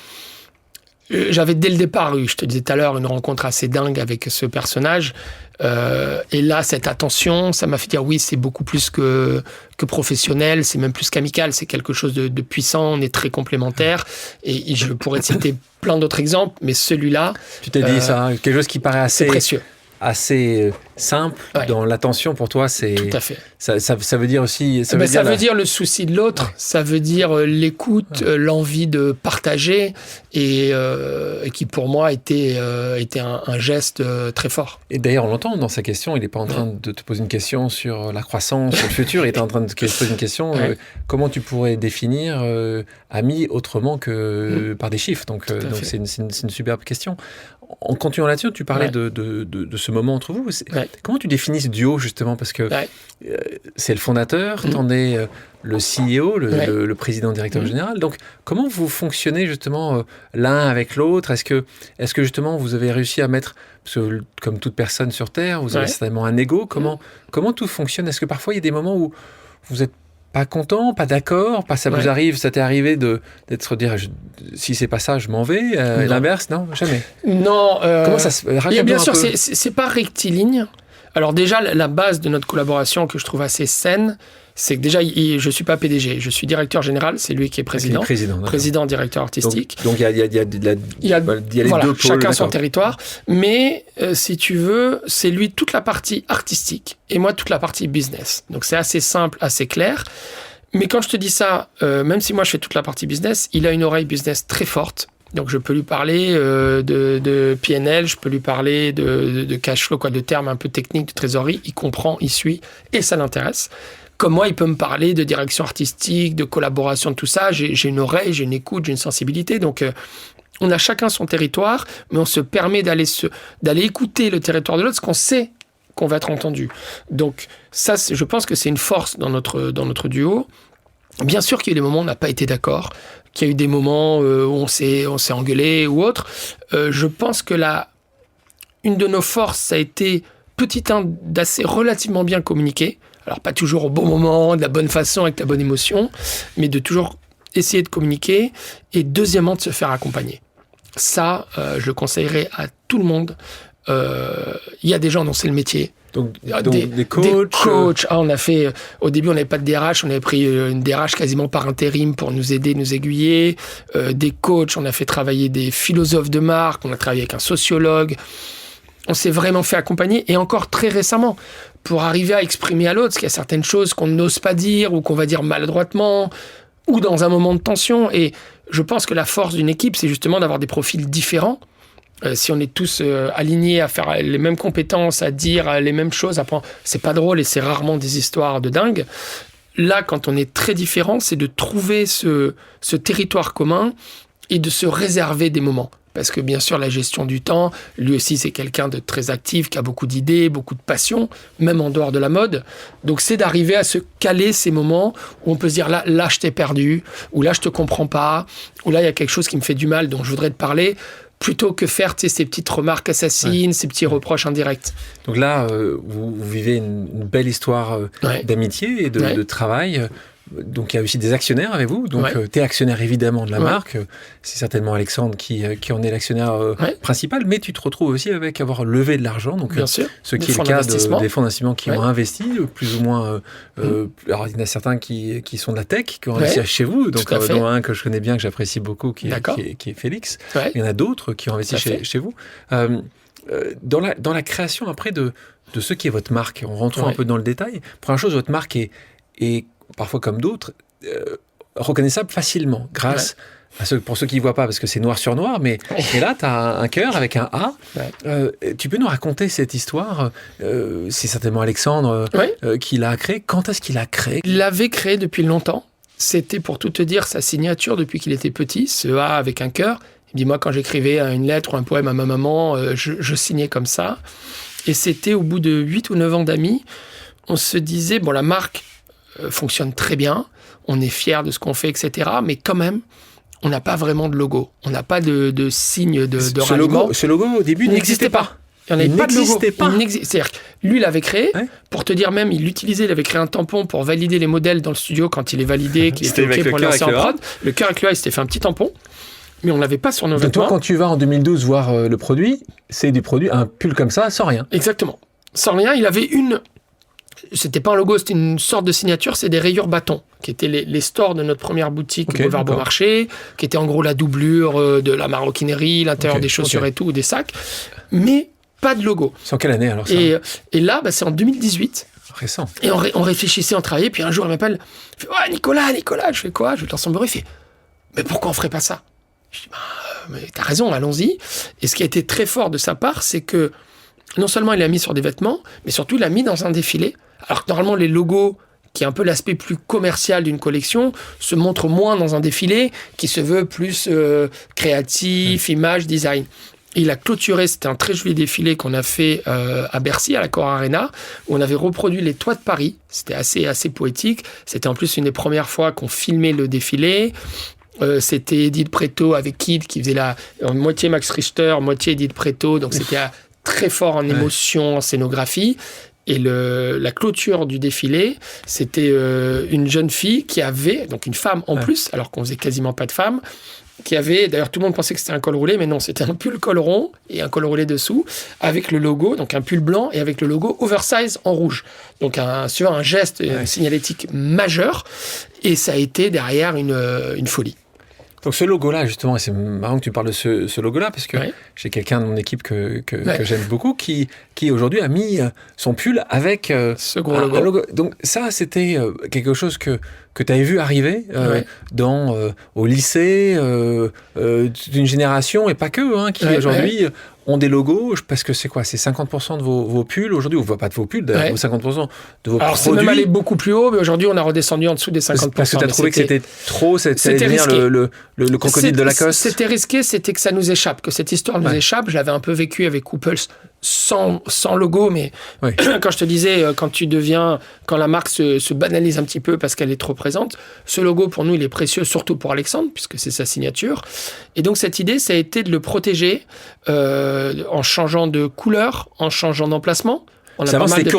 j'avais dès le départ eu, je te disais tout à l'heure, une rencontre assez dingue avec ce personnage. Et là, cette attention, ça m'a fait dire oui, c'est beaucoup plus que professionnel, c'est même plus qu'amical, c'est quelque chose de puissant, on est très complémentaires. Et je pourrais te citer plein d'autres exemples, mais celui-là... Tu t'es dit ça, quelque chose qui paraît assez précieux. Assez simple dans l'attention pour toi, c'est tout à fait. Ça veut dire aussi ça veut dire le souci de l'autre, ça veut dire l'écoute, l'envie de partager et qui pour moi était un geste très fort. Et d'ailleurs on l'entend dans sa question, il n'est pas en train de te poser une question sur la croissance, sur le futur, il est en train de te poser une question comment tu pourrais définir Ami autrement que par des chiffres, donc c'est une superbe question. En continuant là-dessus, tu parlais de ce moment entre vous. Comment tu définis ce duo, justement? Parce que c'est le fondateur, t'en es le CEO, le président directeur général. Donc, comment vous fonctionnez, justement, l'un avec l'autre? Est-ce que, justement, vous avez réussi à mettre... Parce que, comme toute personne sur Terre, vous avez certainement un ego. Comment tout fonctionne? Est-ce que parfois, il y a des moments où vous êtes pas content, pas d'accord, pas ça vous arrive, ça t'est arrivé d'être dire si c'est pas ça, je m'en vais. Et l'inverse, non, jamais. Non. Comment ça se et bien sûr, c'est pas rectiligne. Alors déjà, la base de notre collaboration que je trouve assez saine, c'est que déjà, je suis pas PDG, je suis directeur général, c'est lui qui est président, président directeur artistique. Donc il y a les deux pôles. Chacun son territoire. Mais si tu veux, c'est lui toute la partie artistique et moi toute la partie business. Donc c'est assez simple, assez clair. Mais quand je te dis ça, même si moi je fais toute la partie business, il a une oreille business très forte. Donc je peux lui parler de PNL, je peux lui parler de cash flow, de termes un peu techniques de trésorerie. Il comprend, il suit et ça l'intéresse. Comme moi, il peut me parler de direction artistique, de collaboration, de tout ça. J'ai une oreille, j'ai une écoute, j'ai une sensibilité. Donc, on a chacun son territoire, mais on se permet d'aller écouter le territoire de l'autre, parce qu'on sait qu'on va être entendu. Donc, ça, je pense que c'est une force dans notre duo. Bien sûr qu'il y a eu des moments où on n'a pas été d'accord, qu'il y a eu des moments où on s'est engueulé ou autre. Je pense que une de nos forces, ça a été, petit 1, d'assez relativement bien communiquer. Alors, pas toujours au bon moment, de la bonne façon, avec la bonne émotion, mais de toujours essayer de communiquer. Et deuxièmement, de se faire accompagner. Ça, je le conseillerais à tout le monde. Il y a des gens dont c'est le métier. Donc des coachs. Des coachs. On a fait, au début, on n'avait pas de DRH. On avait pris une DRH quasiment par intérim pour nous aider, nous aiguiller. Des coachs. On a fait travailler des philosophes de marque. On a travaillé avec un sociologue. On s'est vraiment fait accompagner. Et encore très récemment, pour arriver à exprimer à l'autre, parce qu'il y a certaines choses qu'on n'ose pas dire ou qu'on va dire maladroitement ou dans un moment de tension. Et je pense que la force d'une équipe, c'est justement d'avoir des profils différents. Si on est tous alignés à faire les mêmes compétences, à dire les mêmes choses, c'est pas drôle et c'est rarement des histoires de dingue. Là, quand on est très différents, c'est de trouver ce territoire commun et de se réserver des moments. Parce que bien sûr, la gestion du temps, lui aussi, c'est quelqu'un de très actif, qui a beaucoup d'idées, beaucoup de passion, même en dehors de la mode. Donc, c'est d'arriver à se caler ces moments où on peut se dire, là, je t'ai perdu, ou là, je te comprends pas, ou là, il y a quelque chose qui me fait du mal, dont je voudrais te parler, plutôt que faire ces petites remarques assassines, ces petits reproches indirects. Donc là, vous vivez une belle histoire d'amitié et de travail. Donc il y a aussi des actionnaires avec vous. Donc tu es actionnaire évidemment de la marque. C'est certainement Alexandre qui en est l'actionnaire principal. Mais tu te retrouves aussi avec avoir levé de l'argent. Donc bien sûr, ce qui est le cas des fonds d'investissement qui ont investi plus ou moins. Alors il y en a certains qui sont de la tech, qui ont investi chez vous. Donc dont un que je connais bien, que j'apprécie beaucoup, qui est Félix. Il y en a d'autres qui ont investi chez vous. Dans la création après de ce qui est votre marque, en rentrant un peu dans le détail. Première chose, votre marque est parfois comme d'autres, reconnaissable facilement, grâce à pour ceux qui ne voient pas, parce que c'est noir sur noir, mais là, tu as un cœur avec un A. Tu peux nous raconter cette histoire? C'est certainement Alexandre qui l'a créé. Quand est-ce qu'il l'a créé? Il l'avait créé depuis longtemps. C'était, pour tout te dire, sa signature depuis qu'il était petit, ce A avec un cœur. Il me dit, moi, quand j'écrivais une lettre ou un poème à ma maman, je signais comme ça. Et c'était au bout de 8 ou 9 ans d'amis, on se disait, bon, la marque fonctionne très bien, on est fiers de ce qu'on fait, etc. Mais quand même, on n'a pas vraiment de logo. On n'a pas de signe de ralliement. Ce logo, au début, n'existait pas. Il n'y en avait pas de logo. C'est-à-dire que lui, il l'avait créé. Pour te dire même, il avait créé un tampon pour valider les modèles dans le studio quand il est validé, qu'il était OK pour lancer en prod. Le cœur avec le A, il s'était fait un petit tampon. Mais on ne l'avait pas sur nos vêtements. Toi, quand tu vas en 2012 voir le produit, c'est du produit, un pull comme ça, sans rien. Exactement. Sans rien, il avait c'était pas un logo, c'était une sorte de signature, c'est des rayures bâtons, qui étaient les stores de notre première boutique au Boulevard Beaumarchais, qui était en gros la doublure de la maroquinerie, l'intérieur des chaussures et tout, ou des sacs, mais pas de logo. C'est en quelle année alors ça? Et là, c'est en 2018. Récent. Et on réfléchissait, on travaillait, puis un jour il m'appelle, il fait, ouais, Nicolas, je fais quoi? Je vais dans son bureau, il fait, mais pourquoi on ferait pas ça? Je dis, mais t'as raison, allons-y. Et ce qui a été très fort de sa part, c'est que non seulement il l'a mis sur des vêtements, mais surtout il l'a mis dans un défilé. Alors que normalement, les logos, qui est un peu l'aspect plus commercial d'une collection, se montrent moins dans un défilé qui se veut plus créatif, image, design. Et il a clôturé, c'était un très joli défilé qu'on a fait à Bercy, à la Cor Arena, où on avait reproduit les toits de Paris. C'était assez poétique. C'était en plus une des premières fois qu'on filmait le défilé. C'était Edith Preto avec Kid qui faisait moitié Max Richter, moitié Edith Preto. Donc c'était très fort en émotion, en scénographie. Et la clôture du défilé, c'était une jeune fille qui avait, donc une femme en plus, alors qu'on faisait quasiment pas de femmes, qui avait, d'ailleurs tout le monde pensait que c'était un col roulé, mais non, c'était un pull col rond et un col roulé dessous, avec le logo, donc un pull blanc et avec le logo oversize en rouge. Donc un geste signalétique majeur, et ça a été derrière une folie. Donc ce logo-là, justement, et c'est marrant que tu parles de ce logo-là, parce que j'ai quelqu'un de mon équipe que j'aime beaucoup, qui aujourd'hui a mis son pull avec ce gros logo. Donc ça, c'était quelque chose que tu avais vu arriver au lycée d'une génération, et pas que, qui aujourd'hui ont des logos, parce que c'est quoi ? C'est 50% de vos pulls. Aujourd'hui, on ne voit pas de vos pulls, d'ailleurs, 50% de vos produits. Alors, c'est même allé beaucoup plus haut, mais aujourd'hui, on a redescendu en dessous des 50%. Parce que tu as trouvé que c'était trop, c'était devenir le crocodile de Lacoste. C'était risqué, c'était que ça nous échappe, que cette histoire nous échappe. Je l'avais un peu vécu avec Couples sans logo, mais quand je te disais, quand la marque se banalise un petit peu parce qu'elle est trop présente, ce logo, pour nous, il est précieux, surtout pour Alexandre, puisque c'est sa signature. Et donc, cette idée, ça a été de le protéger en changeant de couleur, en changeant d'emplacement. Avant, c'était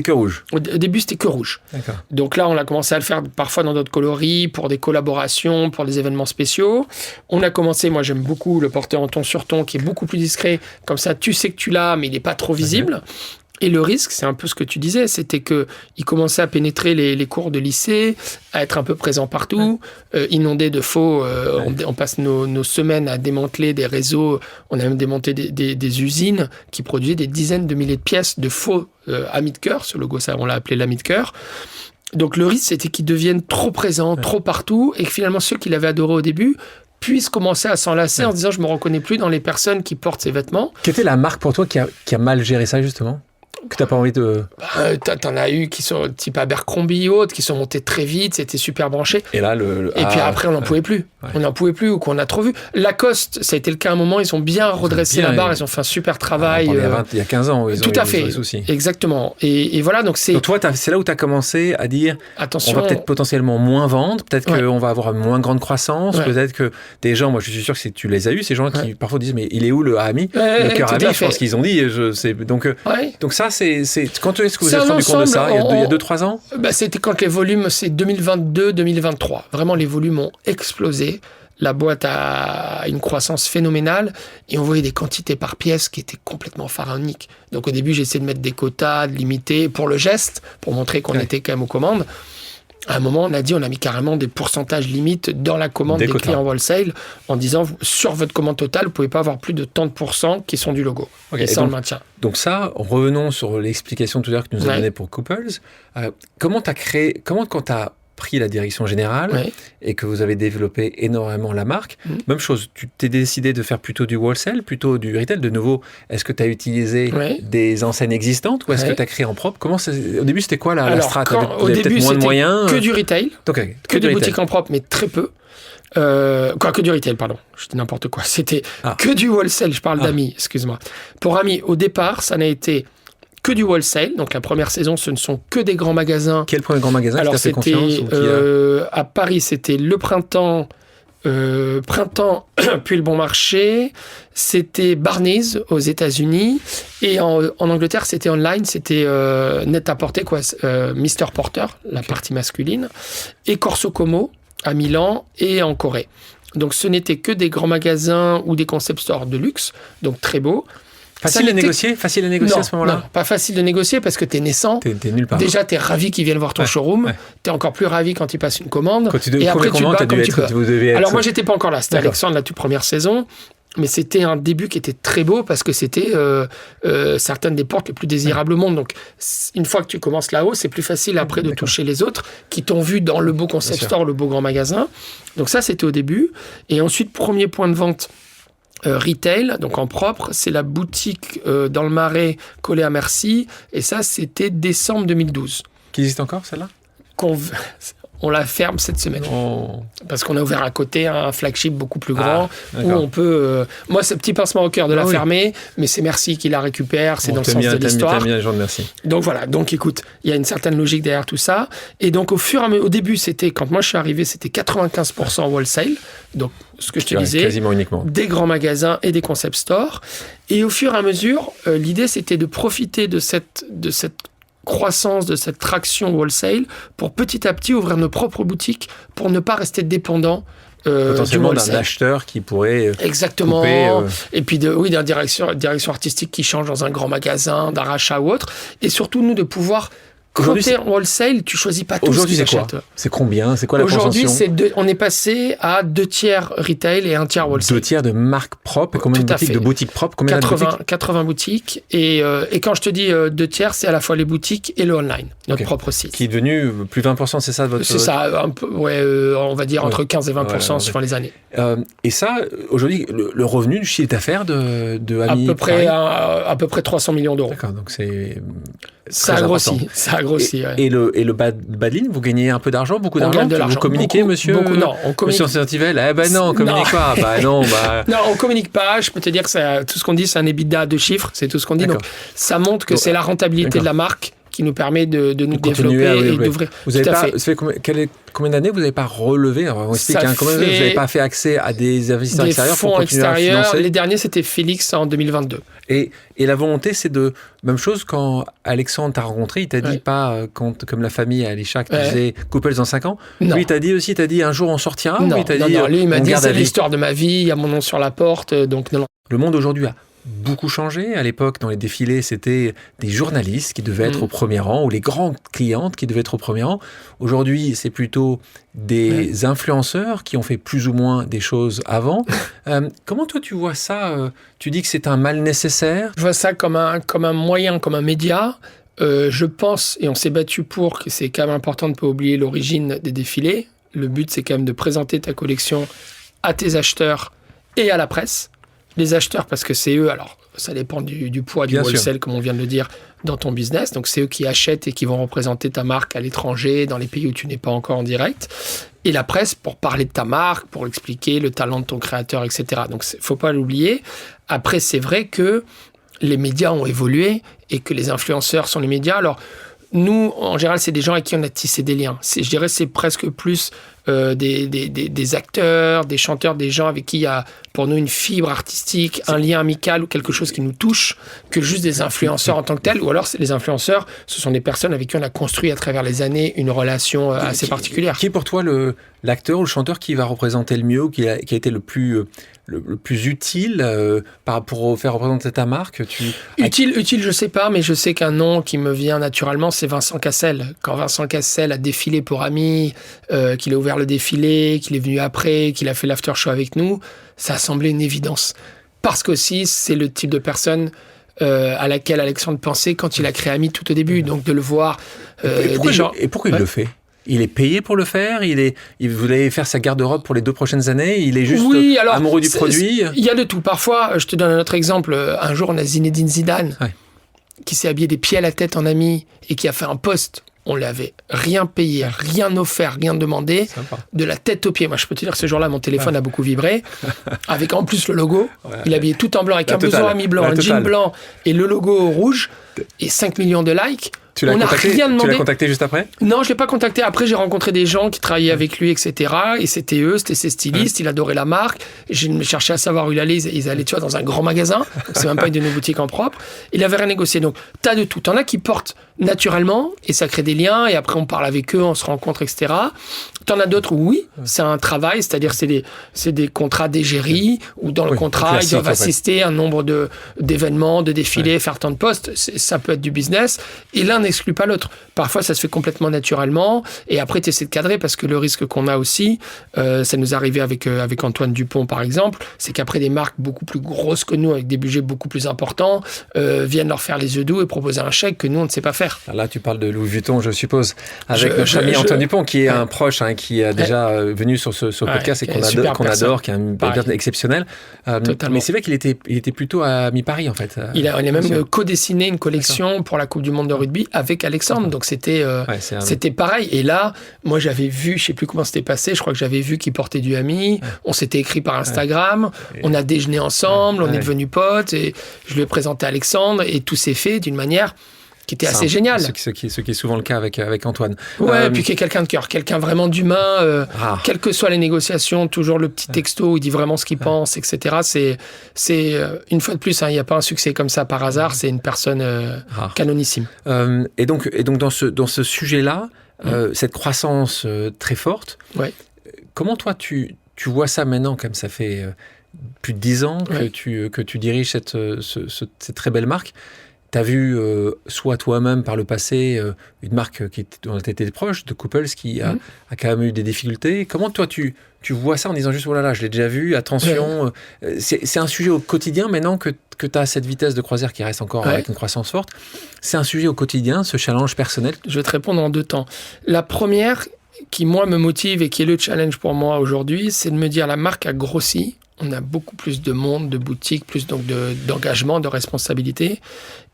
que rouge. Au début, c'était que rouge. D'accord. Donc là, on a commencé à le faire parfois dans d'autres coloris, pour des collaborations, pour des événements spéciaux. On a commencé, moi j'aime beaucoup le porter en ton sur ton, qui est beaucoup plus discret. Comme ça, tu sais que tu l'as, mais il n'est pas trop visible. Et le risque, c'est un peu ce que tu disais, c'était qu'il commençait à pénétrer les cours de lycée, à être un peu présent partout, inondé de faux. On passe nos semaines à démanteler des réseaux. On a même démonté des usines qui produisaient des dizaines de milliers de pièces de faux amis de cœur. Ce logo, ça, on l'a appelé l'ami de cœur. Donc le risque, c'était qu'ils deviennent trop présents, trop partout, et que finalement, ceux qui l'avaient adoré au début puissent commencer à s'enlacer en se disant « je me reconnais plus dans les personnes qui portent ces vêtements ». Quelle était la marque pour toi qui a mal géré ça, justement ? Que t'as pas envie de... T'en as eu qui sont type Abercrombie et autres, qui sont montés très vite, c'était super branché. Et là, puis après, on n'en pouvait plus. On n'en pouvait plus, ou qu'on a trop vu. Lacoste, ça a été le cas à un moment, ils ont bien redressé la barre, ils ont fait un super travail. Il y a 15 ans, ils ont eu des soucis. Exactement. Et voilà, donc c'est... Donc toi, c'est là où tu as commencé à dire, attention, on va peut-être potentiellement moins vendre, peut-être qu'on va avoir une moins grande croissance, peut-être que des gens, moi je suis sûr que tu les as eu, ces gens qui parfois disent, mais il est où le ami, le cœur ami, je pense qu'ils ont dit. Donc ça, c'est quand est-ce que vous êtes rendu compte de ça ? Il y a 2-3 ans ? C'était quand les volumes, c'est 2022-2023. Vraiment, les volumes ont explosé. La boîte a une croissance phénoménale et on voyait des quantités par pièce qui étaient complètement pharaoniques. Donc au début, j'ai essayé de mettre des quotas, de limiter pour le geste, pour montrer qu'on était quand même aux commandes. À un moment, on a mis carrément des pourcentages limites dans la commande des clients wholesale en disant, sur votre commande totale, vous ne pouvez pas avoir plus de tant de pourcents qui sont du logo. Et ça, on le maintient. Donc ça, revenons sur l'explication tout à l'heure que tu nous as donnée pour Couples. Comment quand tu as pris la direction générale et que vous avez développé énormément la marque, même chose, tu t'es décidé de faire plutôt du wholesale, plutôt du retail. De nouveau, est-ce que tu as utilisé des enseignes existantes ou est-ce que tu as créé en propre ? Au début, c'était quoi la strat ? Au début, moins de moyens, que du retail, que des boutiques en propre, mais très peu. Que du retail, pardon. Je dis n'importe quoi. C'était que du wholesale, je parle d'Ami, excuse-moi. Pour Ami, au départ, ça n'a été que du wholesale. Donc la première saison, ce ne sont que des grands magasins. Quel premier grand magasin qui t'a fait confiance à Paris, c'était le Printemps, puis le Bon Marché. C'était Barney's aux États-Unis. Et en Angleterre, c'était online. C'était Net-à-Porter, Mr. Porter, la partie masculine. Et Corso Como à Milan et en Corée. Donc ce n'était que des grands magasins ou des concept stores de luxe. Donc très beaux. Facile à négocier à ce moment-là ? Non, pas facile de négocier parce que t'es naissant. T'es nulle part. Déjà, t'es ravi qu'ils viennent voir ton showroom. T'es encore plus ravi quand ils passent une commande. Et après, tu te bats comme tu peux. Alors moi, j'étais pas encore là. C'était Alexandre, la toute première saison. Mais c'était un début qui était très beau parce que c'était certaines des portes les plus désirables au monde. Donc, une fois que tu commences là-haut, c'est plus facile après de toucher les autres qui t'ont vu dans le beau concept store, le beau grand magasin. Donc ça, c'était au début. Et ensuite, premier point de vente retail, donc en propre, c'est la boutique dans le Marais collée à Merci. Et ça, c'était décembre 2012. Qui existe encore, celle-là ? On la ferme cette semaine. Parce qu'on a ouvert à côté un flagship beaucoup plus grand où on peut... moi, c'est un petit pincement au cœur de la fermer, mais c'est Merci qui la récupère, c'est dans le sens de l'histoire. T'aimes bien les gens de Merci. Donc voilà, donc écoute, il y a une certaine logique derrière tout ça. Et donc au début, quand moi je suis arrivé, c'était 95% wholesale. Donc ce que je te disais, quasiment uniquement. Des grands magasins et des concept stores. Et au fur et à mesure, l'idée c'était de profiter de cette croissance de cette traction wholesale pour petit à petit ouvrir nos propres boutiques pour ne pas rester dépendants potentiellement d'un acheteur qui pourrait exactement couper, et puis d'une direction artistique qui change dans un grand magasin, d'un rachat ou autre, et surtout nous de pouvoir quand tu es en wholesale, tu choisis pas tout aujourd'hui, ce que c'est quoi? C'est combien? C'est quoi la aujourd'hui, consommation? on est passé à 2 tiers retail et 1 tiers wholesale. 2 tiers de marques propres et combien de boutiques propres? Combien 80 boutiques. Et quand je te dis 2 tiers, c'est à la fois les boutiques et le online, notre propre site. Qui est devenu plus 20%, c'est ça votre... C'est ça, un peu, on va dire entre 15 et 20% suivant les années. Et ça, aujourd'hui, le revenu du chiffre d'affaires de Ami à peu près 300 millions d'euros. D'accord, donc c'est... Ça a grossi. Et le Badline, vous gagnez un peu d'argent, beaucoup d'argent? Vous communiquez, monsieur? Non, on communique. Monsieur Saint-Yvel, non, on communique pas. Non, on communique pas. Je peux te dire que tout ce qu'on dit, c'est un EBITDA de chiffres. C'est tout ce qu'on dit. Donc, ça montre que c'est la rentabilité de la marque qui nous permet de nous développer et d'ouvrir. Vous avez pas, combien d'années vous n'avez pas relevé? Alors, on explique vous n'avez pas fait accès à des investisseurs extérieurs pour continuer à financer. Les derniers, c'était Félix en 2022. Et la volonté, c'est de... Même chose quand Alexandre t'a rencontré, il t'a dit pas, comme la famille à Alichat, qui disait Couples dans 5 ans. Non. Lui, il t'a dit un jour on sortira? Non, lui, il m'a dit c'est l'histoire de ma vie, il y a mon nom sur la porte, donc non. Le monde aujourd'hui a beaucoup changé. À l'époque, dans les défilés, c'était des journalistes qui devaient être au premier rang, ou les grandes clientes qui devaient être au premier rang. Aujourd'hui, c'est plutôt des influenceurs qui ont fait plus ou moins des choses avant. Comment toi, tu vois ça? Tu dis que c'est un mal nécessaire? Je vois ça comme un moyen, comme un média. Je pense, et on s'est battu pour, que c'est quand même important de ne pas oublier l'origine des défilés. Le but, c'est quand même de présenter ta collection à tes acheteurs et à la presse. Les acheteurs, parce que c'est eux, alors ça dépend du poids du wholesale, comme on vient de le dire, dans ton business. Donc c'est eux qui achètent et qui vont représenter ta marque à l'étranger, dans les pays où tu n'es pas encore en direct. Et la presse, pour parler de ta marque, pour expliquer le talent de ton créateur, etc. Donc il ne faut pas l'oublier. Après, c'est vrai que les médias ont évolué et que les influenceurs sont les médias. Alors, nous, en général, c'est des gens avec qui on a tissé des liens. Je dirais c'est presque plus des acteurs, des chanteurs, des gens avec qui il y a, pour nous, une fibre artistique, un lien amical ou quelque chose qui nous touche, que juste des influenceurs en tant que tels. Ou alors, les influenceurs, ce sont des personnes avec qui on a construit à travers les années une relation assez particulière. Qui est pour toi l'acteur ou le chanteur qui va représenter le mieux, qui a été le plus utile pour faire représenter ta marque? Utile, je sais pas, mais je sais qu'un nom qui me vient naturellement, c'est Vincent Cassel. Quand Vincent Cassel a défilé pour Ami, qu'il a ouvert le défilé, qu'il est venu après, qu'il a fait l'after show avec nous, ça a semblé une évidence. Parce qu'aussi, c'est le type de personne à laquelle Alexandre pensait quand il a créé Ami tout au début. Donc de le voir... Et pourquoi il le fait? Il est payé pour le faire? Il voulait faire sa garde-robe pour les 2 prochaines années? Il est juste amoureux du produit? Il y a de tout. Parfois, je te donne un autre exemple. Un jour, on a Zinedine Zidane qui s'est habillé des pieds à la tête en Ami et qui a fait un post. On ne l'avait rien payé, rien offert, rien demandé. Sympa. De la tête aux pieds. Moi, je peux te dire que ce jour-là, mon téléphone a beaucoup vibré. Avec en plus le logo. Il est habillé tout en blanc, avec un blouson Ami blanc, un jean blanc et le logo rouge. Et 5 millions de likes. Tu l'as contacté juste après? Non, je l'ai pas contacté. Après, j'ai rencontré des gens qui travaillaient avec lui, etc. Et c'était eux, c'était ses stylistes. Il adorait la marque. Je me cherchais à savoir où il allait. Ils allaient, tu vois, dans un grand magasin. Donc, c'est même pas une de nos boutiques en propre. Il avait rien négocié. Donc, t'as de tout. T'en as qui portent naturellement et ça crée des liens. Et après, on parle avec eux, on se rencontre, etc. T'en as d'autres où, oui, c'est un travail. C'est-à-dire, c'est des contrats d'égérie où dans le contrat, ils doivent assister à un nombre d'événements, de défilés, faire tant de postes. Ça peut être du business. Et l'un n'exclut pas l'autre. Parfois, ça se fait complètement naturellement. Et après, tu essaies de cadrer parce que le risque qu'on a aussi, ça nous est arrivé avec Antoine Dupont, par exemple, c'est qu'après, des marques beaucoup plus grosses que nous, avec des budgets beaucoup plus importants, viennent leur faire les yeux doux et proposer un chèque que nous, on ne sait pas faire. Là, tu parles de Louis Vuitton, je suppose, avec notre ami Antoine Dupont, qui est un proche, qui a déjà venu sur ce podcast et qu'on adore, qui est une personne exceptionnelle. Mais c'est vrai qu'il était plutôt à mi-Paris, en fait. Il a même co-dessiné une collection pour la Coupe du Monde de rugby avec Alexandre. Donc c'était pareil. Et là, moi j'avais vu, je sais plus comment c'était passé, je crois que j'avais vu qu'il portait du Ami. On s'était écrit par Instagram. On a déjeuné ensemble. On est devenus potes et je lui ai présenté Alexandre et tout s'est fait d'une manière qui était assez génial. Ce qui est souvent le cas avec Antoine. Ouais, puis qui est quelqu'un de cœur, quelqu'un vraiment d'humain, quelles que soient les négociations, toujours le petit texto où il dit vraiment ce qu'il pense, etc. C'est une fois de plus, il n'y a pas un succès comme ça par hasard, c'est une personne canonissime. Et donc dans ce sujet-là, cette croissance très forte, comment toi tu vois ça maintenant, comme ça fait plus de 10 ans que tu diriges cette très belle marque? Tu as vu, soit toi-même par le passé, une marque dont tu étais proche, de Couples, qui a quand même eu des difficultés. Comment toi, tu vois ça en disant juste, oh là là, je l'ai déjà vu, attention. C'est un sujet au quotidien maintenant que tu as cette vitesse de croisière qui reste encore avec une croissance forte. C'est un sujet au quotidien, ce challenge personnel? Je vais te répondre en 2 temps. La première, qui moi me motive et qui est le challenge pour moi aujourd'hui, c'est de me dire la marque a grossi. On a beaucoup plus de monde, de boutiques, plus donc d'engagement, de responsabilité.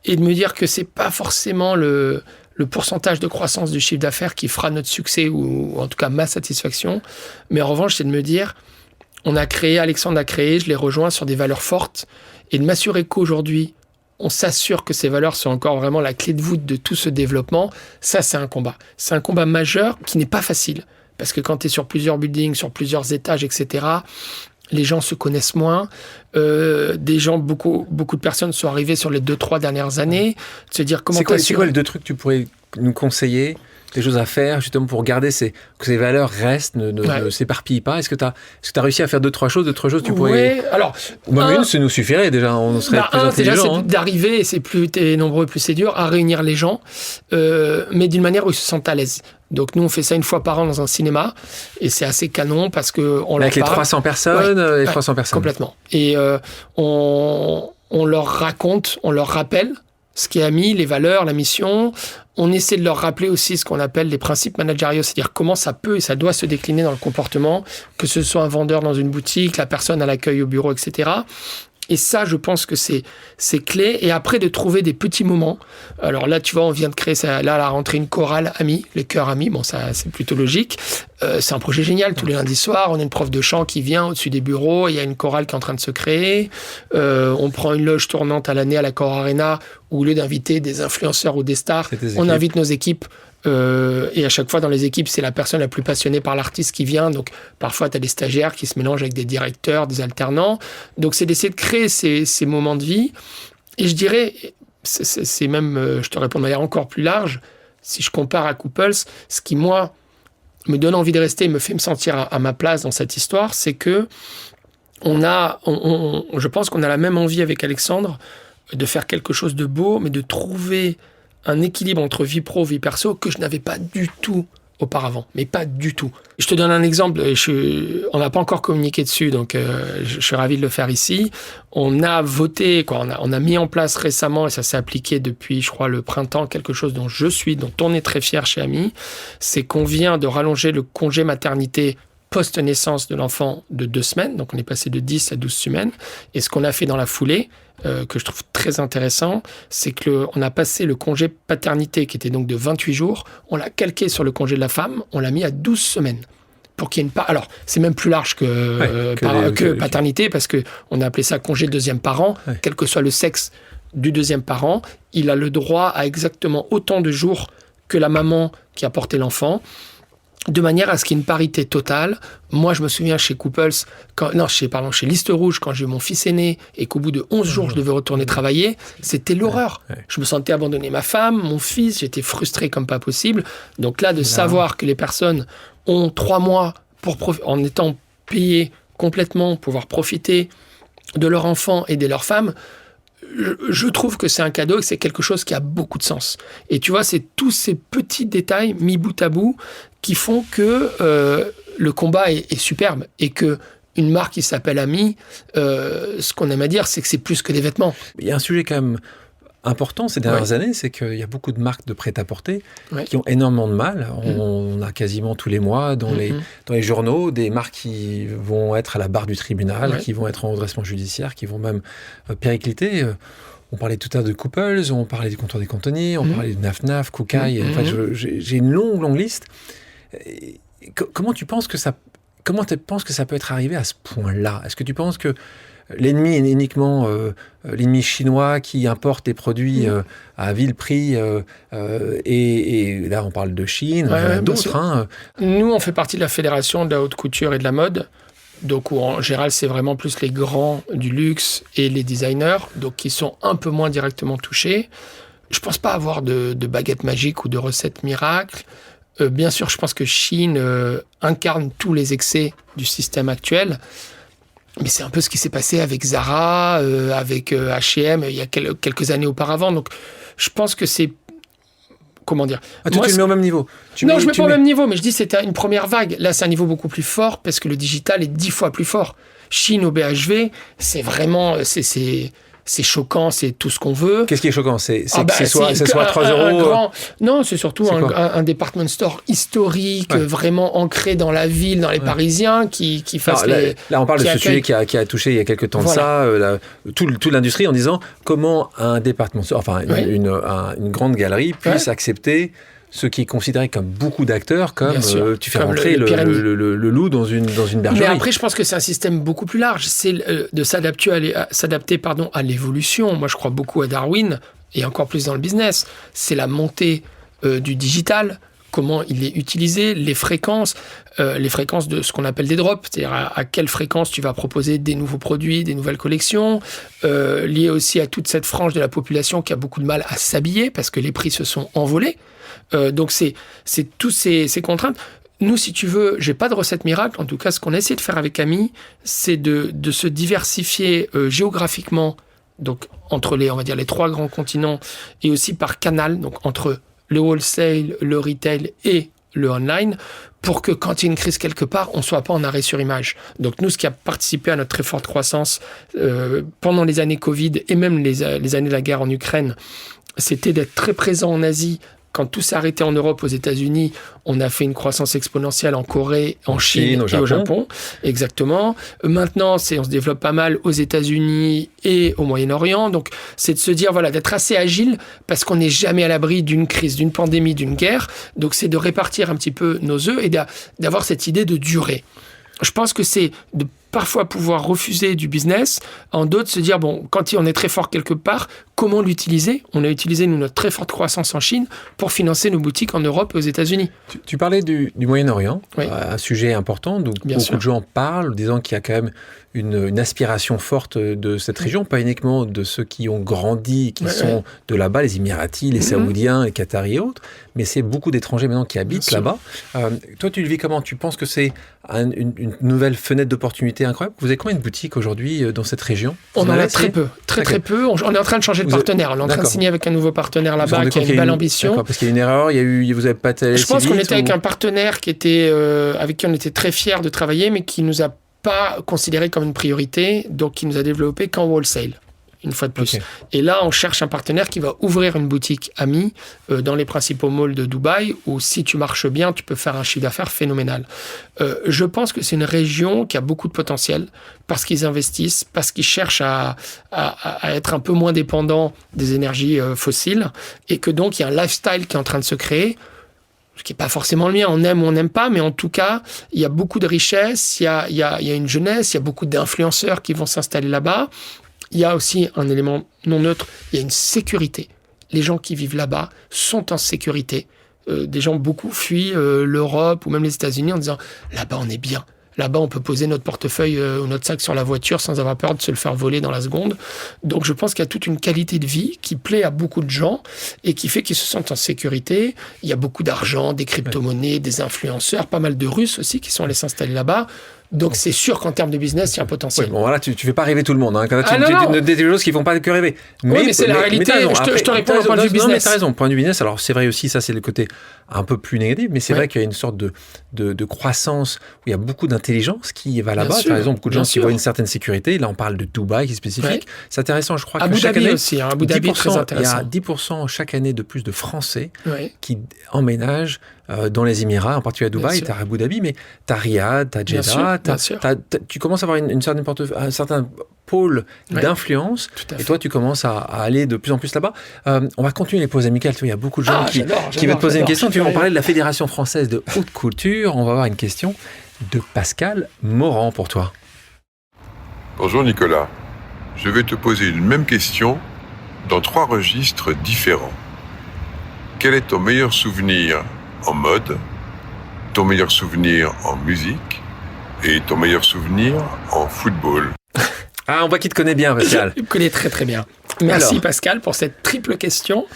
Et de me dire que c'est pas forcément le pourcentage de croissance du chiffre d'affaires qui fera notre succès ou en tout cas ma satisfaction. Mais en revanche, c'est de me dire, Alexandre a créé, je l'ai rejoint sur des valeurs fortes et de m'assurer qu'aujourd'hui, on s'assure que ces valeurs sont encore vraiment la clé de voûte de tout ce développement. Ça, c'est un combat. C'est un combat majeur qui n'est pas facile. Parce que quand tu es sur plusieurs buildings, sur plusieurs étages, etc., les gens se connaissent moins. Beaucoup de personnes sont arrivées sur les 2-3 dernières années. De se dire comment c'est quoi les 2 trucs que tu pourrais nous conseiller, des choses à faire justement pour garder que ces valeurs restent, ne s'éparpillent pas? Est-ce que tu as réussi à faire 2-3 choses? D'autres choses tu pourrais... alors... Ou même une, ça nous suffirait déjà, on serait plus intelligent. Déjà, c'est d'arriver, et c'est plus t'es nombreux, plus c'est dur, à réunir les gens, mais d'une manière où ils se sentent à l'aise. Donc nous, on fait ça 1 fois par an dans un cinéma, et c'est assez canon parce que on avec les 300 personnes, les 300 personnes. Complètement. Et on leur raconte, on leur rappelle ce qui est AMI, les valeurs, la mission. On essaie de leur rappeler aussi ce qu'on appelle les principes managériaux, c'est-à-dire comment ça peut et ça doit se décliner dans le comportement, que ce soit un vendeur dans une boutique, la personne à l'accueil au bureau, etc. Et ça, je pense que c'est clé. Et après, de trouver des petits moments. Alors là, tu vois, on vient de créer ça, là, à la rentrée, une chorale amis, les chœurs amis. Bon, ça, c'est plutôt logique. C'est un projet génial. Tous les lundis soirs, on a une prof de chant qui vient au-dessus des bureaux. Il y a une chorale qui est en train de se créer. On prend une loge tournante à l'année à la Core Arena, où au lieu d'inviter des influenceurs ou des stars, on invite nos équipes. Et à chaque fois dans les équipes, c'est la personne la plus passionnée par l'artiste qui vient. Donc parfois, tu as des stagiaires qui se mélangent avec des directeurs, des alternants. Donc c'est d'essayer de créer ces moments de vie. Et je dirais, c'est même, je te réponds de manière encore plus large, si je compare à Couples, ce qui, moi, me donne envie de rester et me fait me sentir à ma place dans cette histoire, c'est que je pense qu'on a la même envie avec Alexandre de faire quelque chose de beau, mais de trouver un équilibre entre vie pro, vie perso, que je n'avais pas du tout auparavant, mais pas du tout. Je te donne un exemple, on n'a pas encore communiqué dessus, donc je suis ravi de le faire ici. On a voté, on a mis en place récemment, et ça s'est appliqué depuis, je crois, le printemps, quelque chose dont on est très fier chez AMI, c'est qu'on vient de rallonger le congé maternité post-naissance de l'enfant de 2 semaines, donc on est passé de 10 à 12 semaines, et ce qu'on a fait dans la foulée, que je trouve très intéressant, c'est qu'on a passé le congé paternité, qui était donc de 28 jours, on l'a calqué sur le congé de la femme, on l'a mis à 12 semaines. Pour qu'il y ait une alors, c'est même plus large que paternité, parce qu'on a appelé ça congé deuxième parent, quel que soit le sexe du deuxième parent, il a le droit à exactement autant de jours que la maman qui a porté l'enfant, de manière à ce qu'il y ait une parité totale. Moi, je me souviens chez Couples, chez Liste Rouge, quand j'ai eu mon fils aîné et qu'au bout de 11 jours, je devais retourner travailler, c'était l'horreur. Je me sentais abandonner ma femme, mon fils, j'étais frustré comme pas possible. Donc là, de savoir que les personnes ont 3 mois en étant payées complètement, pouvoir profiter de leur enfant et de leur femme, je trouve que c'est un cadeau et que c'est quelque chose qui a beaucoup de sens. Et tu vois, c'est tous ces petits détails mis bout à bout qui font que le combat est superbe et que une marque qui s'appelle AMI, ce qu'on aime à dire, c'est que c'est plus que des vêtements. Il y a un sujet quand même important ces dernières années, c'est qu'il y a beaucoup de marques de prêt-à-porter qui ont énormément de mal. On a quasiment tous les mois dans les journaux des marques qui vont être à la barre du tribunal, qui vont être en redressement judiciaire, qui vont même péricliter. On parlait tout à l'heure de Couples, on parlait du comptoir des cantonniers, on parlait de Naf, Koukaï. En fait, j'ai une longue liste. Comment tu penses que ça peut être arrivé à ce point-là? Est-ce que tu penses que l'ennemi est uniquement l'ennemi chinois qui importe des produits à vil prix. Et là, on parle de Chine, d'autres. Nous, on fait partie de la fédération de la haute couture et de la mode. Donc, où en général, c'est vraiment plus les grands du luxe et les designers, donc qui sont un peu moins directement touchés. Je ne pense pas avoir de baguette magique ou de recette miracle. Bien sûr, je pense que Chine incarne tous les excès du système actuel. Mais c'est un peu ce qui s'est passé avec Zara, avec H&M, il y a quelques années auparavant. Donc, je pense que c'est... Comment dire ? Tu le mets au même niveau. Non, je ne mets pas au même niveau, mais je dis que c'était une première vague. Là, c'est un niveau beaucoup plus fort parce que le digital est 10 fois plus fort. Chine au BHV, c'est vraiment... C'est choquant, c'est tout ce qu'on veut. Qu'est-ce qui est choquant ? C'est que ce soit 3 euros. Non, c'est surtout un department store historique, vraiment ancré dans la ville, dans les Parisiens, qui fasse là, on parle de ce sujet qui a touché il y a quelques temps de ça, toute l'industrie, en disant comment un department store, une grande galerie puisse accepter ce qui est considéré comme beaucoup d'acteurs, comme tu fais rentrer le loup dans une bergerie. Mais après, je pense que c'est un système beaucoup plus large. C'est de s'adapter à l'évolution. Moi, je crois beaucoup à Darwin, et encore plus dans le business. C'est la montée du digital, comment il est utilisé, les fréquences de ce qu'on appelle des drops, c'est-à-dire à quelle fréquence tu vas proposer des nouveaux produits, des nouvelles collections, lié aussi à toute cette frange de la population qui a beaucoup de mal à s'habiller, parce que les prix se sont envolés. Donc c'est tous ces contraintes. Nous, si tu veux, j'ai pas de recette miracle. En tout cas, ce qu'on a essayé de faire avec Ami, c'est de se diversifier géographiquement, donc entre les 3 grands continents, et aussi par canal, donc entre le wholesale, le retail et le online, pour que quand il y a une crise quelque part, on ne soit pas en arrêt sur image. Donc nous, ce qui a participé à notre très forte croissance pendant les années Covid et même les années de la guerre en Ukraine, c'était d'être très présent en Asie. Quand tout s'est arrêté en Europe, aux États-Unis, on a fait une croissance exponentielle en Corée, en Chine et au Japon. Exactement. Maintenant, on se développe pas mal aux États-Unis et au Moyen-Orient. Donc, c'est de se dire, d'être assez agile parce qu'on n'est jamais à l'abri d'une crise, d'une pandémie, d'une guerre. Donc, c'est de répartir un petit peu nos œufs et d'avoir cette idée de durée. Je pense que c'est de parfois pouvoir refuser du business, en d'autres se dire, quand on est très fort quelque part, comment l'utiliser ? On a utilisé, nous, notre très forte croissance en Chine pour financer nos boutiques en Europe et aux États-Unis. Tu parlais du Moyen-Orient, un sujet important, donc beaucoup de gens parlent, disant qu'il y a quand même une aspiration forte de cette région, pas uniquement de ceux qui ont grandi, qui sont de là-bas, les Émiratis, les Saoudiens, les Qataris et autres, mais c'est beaucoup d'étrangers maintenant qui habitent là-bas. Toi, tu le vis comment ? Tu penses que c'est une nouvelle fenêtre d'opportunité incroyable ? Vous avez combien de boutiques aujourd'hui dans cette région ? On en a très peu, très peu. On est en train de changer de partenaire. On est en train de signer avec un nouveau partenaire là-bas qui a une belle ambition. Parce qu'il y a une erreur, vous avez pas allé Je pense qu'on était avec un partenaire qui était, avec qui on était très fiers de travailler, mais qui nous a pas considéré comme une priorité, donc qui nous a développé qu'en wholesale, une fois de plus. Okay. Et là, on cherche un partenaire qui va ouvrir une boutique Ami dans les principaux malls de Dubaï, où si tu marches bien, tu peux faire un chiffre d'affaires phénoménal. Je pense que c'est une région qui a beaucoup de potentiel, parce qu'ils investissent, parce qu'ils cherchent à être un peu moins dépendants des énergies fossiles, et que donc il y a un lifestyle qui est en train de se créer, ce qui n'est pas forcément le mien, on aime ou on n'aime pas, mais en tout cas, il y a beaucoup de richesses, il y a une jeunesse, il y a beaucoup d'influenceurs qui vont s'installer là-bas. Il y a aussi un élément non neutre, il y a une sécurité. Les gens qui vivent là-bas sont en sécurité. Des gens, beaucoup fuient l'Europe ou même les États-Unis en disant « là-bas, on est bien ». Là-bas, on peut poser notre portefeuille ou notre sac sur la voiture sans avoir peur de se le faire voler dans la seconde. Donc, je pense qu'il y a toute une qualité de vie qui plaît à beaucoup de gens et qui fait qu'ils se sentent en sécurité. Il y a beaucoup d'argent, des crypto-monnaies, des influenceurs, pas mal de Russes aussi qui sont allés s'installer là-bas. Donc, c'est sûr qu'en termes de business, il y a un potentiel. Oui, tu ne fais pas rêver tout le monde. Hein. Quand des choses qui ne font pas que rêver. Mais c'est la réalité. Je te réponds au point de vue business. Non, mais tu as raison. Point de vue business, alors c'est vrai aussi, ça c'est le côté un peu plus négatif, mais c'est vrai qu'il y a une sorte de croissance où il y a beaucoup d'intelligence qui va là-bas. Tu as raison, beaucoup de gens qui voient une certaine sécurité. Là, on parle de Dubaï qui est spécifique. Ouais. C'est intéressant, je crois que chaque année, aussi, hein, Abu Dhabi, très intéressant. Il y a 10% chaque année de plus de Français qui emménagent dans les Émirats, en particulier à Dubaï. Tu as Abu Dhabi, mais tu as Riyad, tu as Jeddah, tu commences à avoir un certain pôle d'influence, et toi tu commences à aller de plus en plus là-bas. On va continuer les pauses amicales. Il y a beaucoup de gens qui veulent te poser une question. Tu vas en parler de la Fédération française de haute couture. On va avoir une question de Pascal Morand pour toi. Bonjour Nicolas. Je vais te poser une même question dans 3 registres différents. Quel est ton meilleur souvenir en mode, ton meilleur souvenir en musique et ton meilleur souvenir en football? Ah, on voit qu'il te connaît bien, Pascal. Je me connais très très bien. Merci Alors. Pascal pour cette triple question.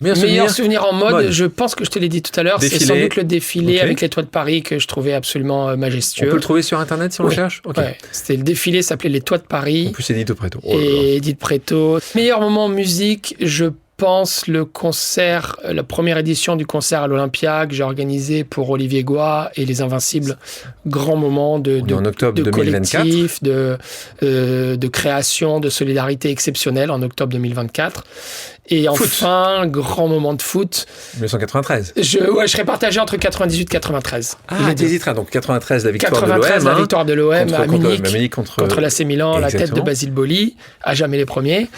Meilleur Meilleur souvenir en mode, je pense que je te l'ai dit tout à l'heure, c'est Défilé. sans doute le défilé Ok. avec les Toits de Paris que je trouvais absolument On majestueux. peut le trouver sur Internet si on le Oui. cherche. Ok. Ouais, c'était le défilé, ça s'appelait les Toits de Paris. En plus, c'est Edith Preto. Oh là là. Et Edith Preto. Meilleur moment musique, je pense le concert, la première édition du concert à l'Olympia que j'ai organisé pour Olivier Goy et les Invincibles. Grand moment On est en octobre de 2024. collectif, de création, de solidarité exceptionnelle en octobre 2024. Et enfin, grand moment de foot. 1993. Je serais partagé entre 98 et 93. Ah, Les deux. t'hésiteras. Donc 93, la victoire 93, de l'OM. la victoire de l'OM à Munich. contre Contre l'AC Milan, la tête de Exactement. Basile Boli, à jamais les premiers.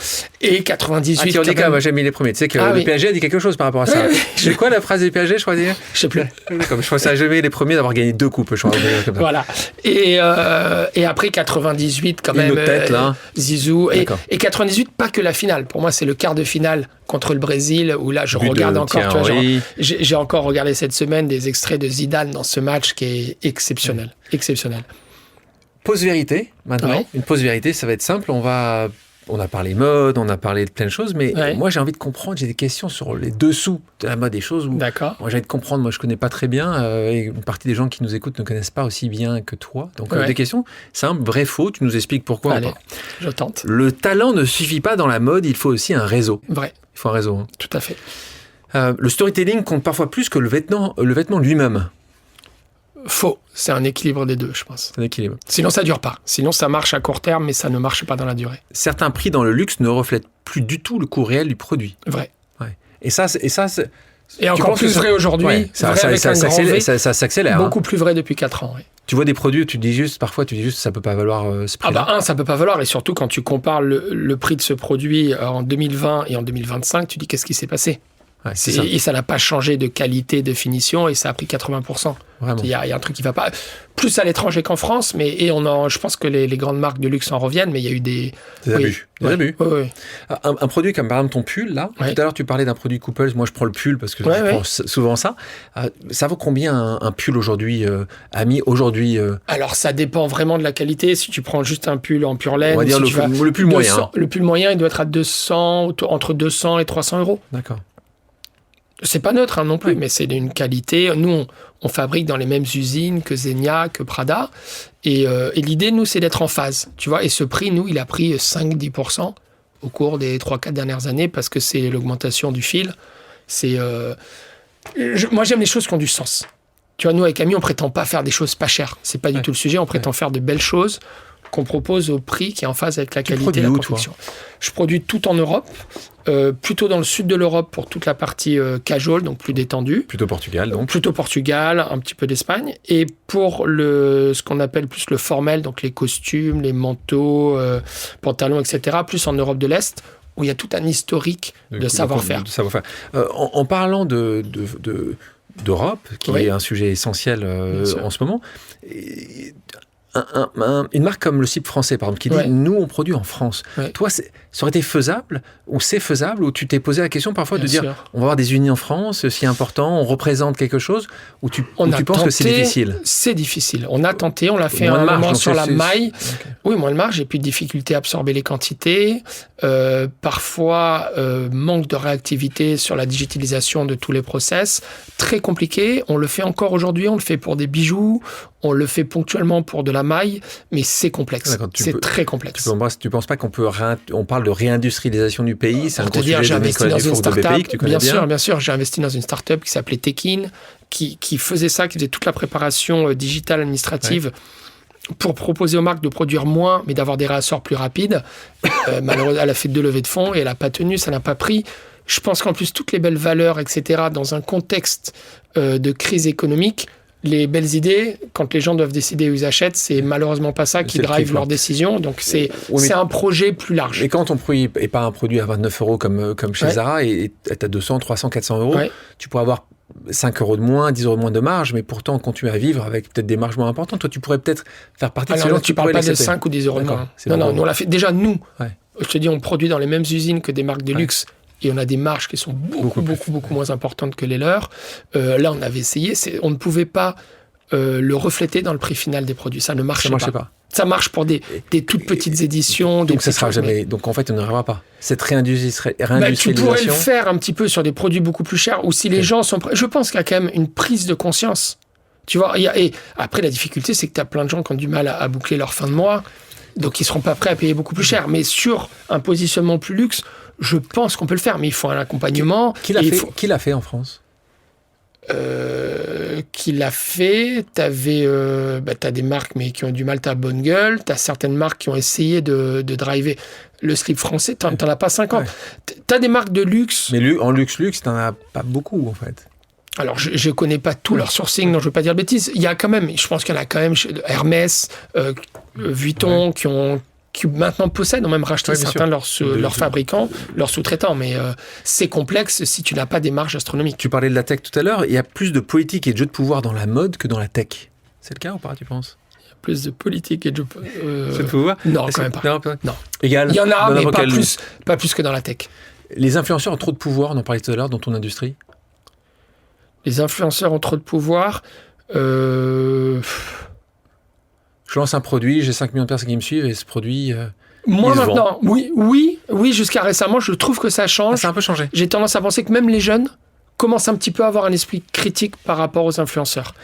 Et 98. Ah, qui ont dit quand quand même. même, j'ai mis les premiers. Tu sais que Ah le oui. PSG a dit quelque chose par rapport à ça. Oui, oui. C'est quoi la phrase du PSG, je crois dire Je sais plus. Comme je crois que ça a jamais les premiers d'avoir gagné 2 coupes. Je crois, comme ça. Voilà. Et après 98, quand Une même. autre tête, là. Zizou. D'accord. Et 98, pas que la finale. Pour moi, c'est le quart de finale contre le Brésil, où là, je But de regarde encore. Thierry Tu vois, Henry. j'ai encore regardé cette semaine des extraits de Zidane dans ce match qui est exceptionnel. Exceptionnel. Pause vérité, maintenant. Ouais. Une pause vérité, ça va être simple. On a parlé mode, on a parlé de plein de choses, mais Ouais. moi j'ai envie de comprendre, j'ai des questions sur les dessous de la mode, des choses où D'accord. moi j'ai envie de comprendre, moi je connais pas très bien, et une partie des gens qui nous écoutent ne connaissent pas aussi bien que toi. Donc Ouais. des questions simples, vrai, faux, tu nous expliques pourquoi. ou Allez, pas. je tente. Le talent ne suffit pas dans la mode, il faut aussi un réseau. Vrai, Il faut un réseau. Hein. tout à fait. Le storytelling compte parfois plus que le vêtement lui-même. Faux. C'est un équilibre des deux, je pense. C'est un équilibre. Sinon, ça dure pas. Sinon, ça marche à court terme, mais ça ne marche pas dans la durée. Certains prix dans le luxe ne reflètent plus du tout le coût réel du produit. Vrai. Ouais. Et ça, c'est- Et tu encore penses plus que ça- vrai aujourd'hui. Ouais, ça, vrai ça- avec ça un grand s'accélère, V. ça s'accélère. Hein. Beaucoup plus vrai depuis 4 ans. Oui. Tu vois des produits où tu dis juste, parfois tu dis juste, ça peut pas valoir ce Ah prix-là. bah ça peut pas valoir. Et surtout, quand tu compares le prix de ce produit en 2020 et en 2025, tu dis qu'est-ce qui s'est passé? Ouais, c'est ça, Et ça n'a pas changé de qualité, de finition, et ça a pris 80%. vraiment. Il y a un truc qui va pas. Plus à l'étranger qu'en France, mais je pense que les grandes marques de luxe en reviennent, mais il y a eu des Des oui. abus. Des Ouais. abus. Oui, oui. Un produit comme par exemple ton pull, là, Ouais. tout à l'heure tu parlais d'un produit Couples, moi je prends le pull parce que Ouais, je ouais. prends souvent ça. Ça vaut combien un pull aujourd'hui, ami, aujourd'hui Alors, ça dépend vraiment de la qualité. Si tu prends juste un pull en pure laine, On va dire si le tu vas- pull moyen. 200 le pull moyen, il doit être à 200, entre 200 et 300 euros. D'accord. C'est pas neutre non plus, Ouais. mais c'est d'une qualité. Nous, on fabrique dans les mêmes usines que Zegna, que Prada. Et l'idée, nous, c'est d'être en phase. Tu vois, et ce prix, nous, il a pris 5-10% au cours des 3-4 dernières années parce que c'est l'augmentation du fil. Moi, j'aime les choses qui ont du sens. Tu vois, nous, avec Ami, on prétend pas faire des choses pas chères. C'est pas du Ouais. tout le sujet. On prétend faire de belles choses qu'on propose au prix qui est en phase avec la qualité produis et la où, confection. Je produis tout en Europe, plutôt dans le sud de l'Europe pour toute la partie casual, donc plus détendue. Plutôt Portugal donc. Plutôt Portugal, un petit peu d'Espagne. Et pour ce qu'on appelle plus le formel, donc les costumes, les manteaux, pantalons, etc., plus en Europe de l'Est, où il y a tout un historique de savoir-faire. De savoir-faire. En parlant d'Europe, qui Oui. est un sujet essentiel Bien sûr. en ce moment, une marque comme le CIP français, par exemple, qui dit Ouais. nous, on produit en France. Ouais. Toi, ça aurait été faisable, ou c'est faisable, ou tu t'es posé la question parfois de Bien dire sûr. on va avoir des unités en France, c'est important, on représente quelque chose, ou tu On a penses que c'est tenté, difficile? C'est difficile. On a tenté, on l'a fait Moins un de marge, moment donc sur la c'est- maille. Ok. Oui, moins de marge et puis difficulté à absorber les quantités. Parfois, manque de réactivité sur la digitalisation de tous les process. Très compliqué. On le fait encore aujourd'hui. On le fait pour des bijoux. On le fait ponctuellement pour de la maille. Mais c'est complexe. D'accord, C'est très complexe. Tu penses pas qu'on peut on parle de réindustrialisation du pays, c'est un Pour te gros dire, sujet j'ai de investi Nicolas dans une Dufour de BPI start-up. que tu connais bien. Bien sûr, j'ai investi dans une start-up qui s'appelait Tekin, qui faisait ça, qui faisait toute la préparation digitale administrative pour proposer aux marques de produire moins, mais d'avoir des réassorts plus rapides. Malheureusement, elle a fait 2 levées de fonds et elle n'a pas tenu, ça n'a pas pris. Je pense qu'en plus, toutes les belles valeurs, etc., dans un contexte de crise économique, les belles idées, quand les gens doivent décider où ils achètent, c'est malheureusement pas ça qui C'est le drive kiff, leur hein. décision. Donc, c'est Oui, mais- un projet plus large. Et quand ton produit n'est pas un produit à 29 € comme chez Ouais. Zara et tu as 200, 300, 400 euros, Ouais. tu pourrais avoir 5 € de moins, 10 € de moins de marge, mais pourtant continuer à vivre avec peut-être des marges moins importantes. Toi, tu pourrais peut-être faire partie de ces gens tu parles pas de 5 ou 10 € de moins. Non, nous on l'a fait. Déjà, nous, je te dis, on produit dans les mêmes usines que des marques de luxe. Et on a des marges qui sont beaucoup moins importantes que les leurs. Là, on avait essayé. On ne pouvait pas le refléter dans le prix final des produits. Ça ne marchait pas. Ça marche pour des toutes petites éditions. Donc, ça sera jamais. Donc, en fait, on n'arrivera pas. Cette réindustrialisation. Tu pourrais le faire un petit peu sur des produits beaucoup plus chers, ou si les gens sont prêts. Je pense qu'il y a quand même une prise de conscience. Tu vois, et après, la difficulté, c'est que tu as plein de gens qui ont du mal à boucler leur fin de mois. Donc, ils ne seront pas prêts à payer beaucoup plus cher. Mais sur un positionnement plus luxe, je pense qu'on peut le faire. Mais il faut un accompagnement. Qui l'a fait en France ? Qui l'a fait. T'as des marques mais qui ont du mal, t'as Bonne Gueule, t'as certaines marques qui ont essayé de driver le slip français, t'en as pas 50. T'as des marques de luxe. Mais en luxe, t'en as pas beaucoup en fait. Alors je connais pas tout leur sourcing, donc je veux pas dire de bêtises. Il y a quand même, je pense qu'il y en a quand même Hermès, Vuitton qui maintenant possèdent, ont même racheté certains de leurs fabricants, leurs sous-traitants. Mais c'est complexe si tu n'as pas des marges astronomiques. Tu parlais de la tech tout à l'heure. Il y a plus de politique et de jeux de pouvoir dans la mode que dans la tech. C'est le cas ou pas, tu penses ? Il y a plus de politique et de jeux de pouvoir ? Non, quand même pas. Non. Égal. Il y en a, mais pas plus que dans la tech. Les influenceurs ont trop de pouvoir, on en parlait tout à l'heure, dans ton industrie ? Les influenceurs ont trop de pouvoir. Je lance un produit, j'ai 5 millions de personnes qui me suivent et ce produit... Moi maintenant, oui, jusqu'à récemment, je trouve que ça change. Ça a un peu changé. J'ai tendance à penser que même les jeunes commencent un petit peu à avoir un esprit critique par rapport aux influenceurs.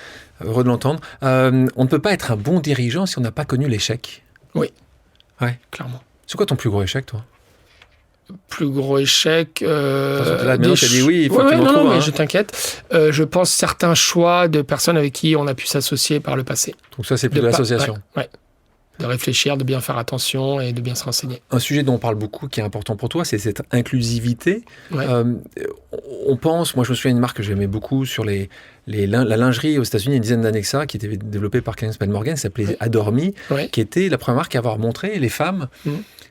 Heureux de l'entendre. On ne peut pas être un bon dirigeant si on n'a pas connu l'échec. Oui. Ouais. Clairement. C'est quoi ton plus gros échec, toi ? Plus gros échec. Là, maintenant, tu as dit oui, il faut que tu m'en trouves. Non, mais je t'inquiète. Je pense certains choix de personnes avec qui on a pu s'associer par le passé. Donc ça, c'est plus de l'association. Ouais. De réfléchir, de bien faire attention et de bien se renseigner. Un sujet dont on parle beaucoup, qui est important pour toi, c'est cette inclusivité. Ouais. On pense, moi je me souviens d'une marque que j'aimais beaucoup sur la lingerie aux États-Unis, il y a une dizaine d'années que ça, qui était développée par Karen Spade Morgan, qui s'appelait Adore Me, qui était la première marque à avoir montré les femmes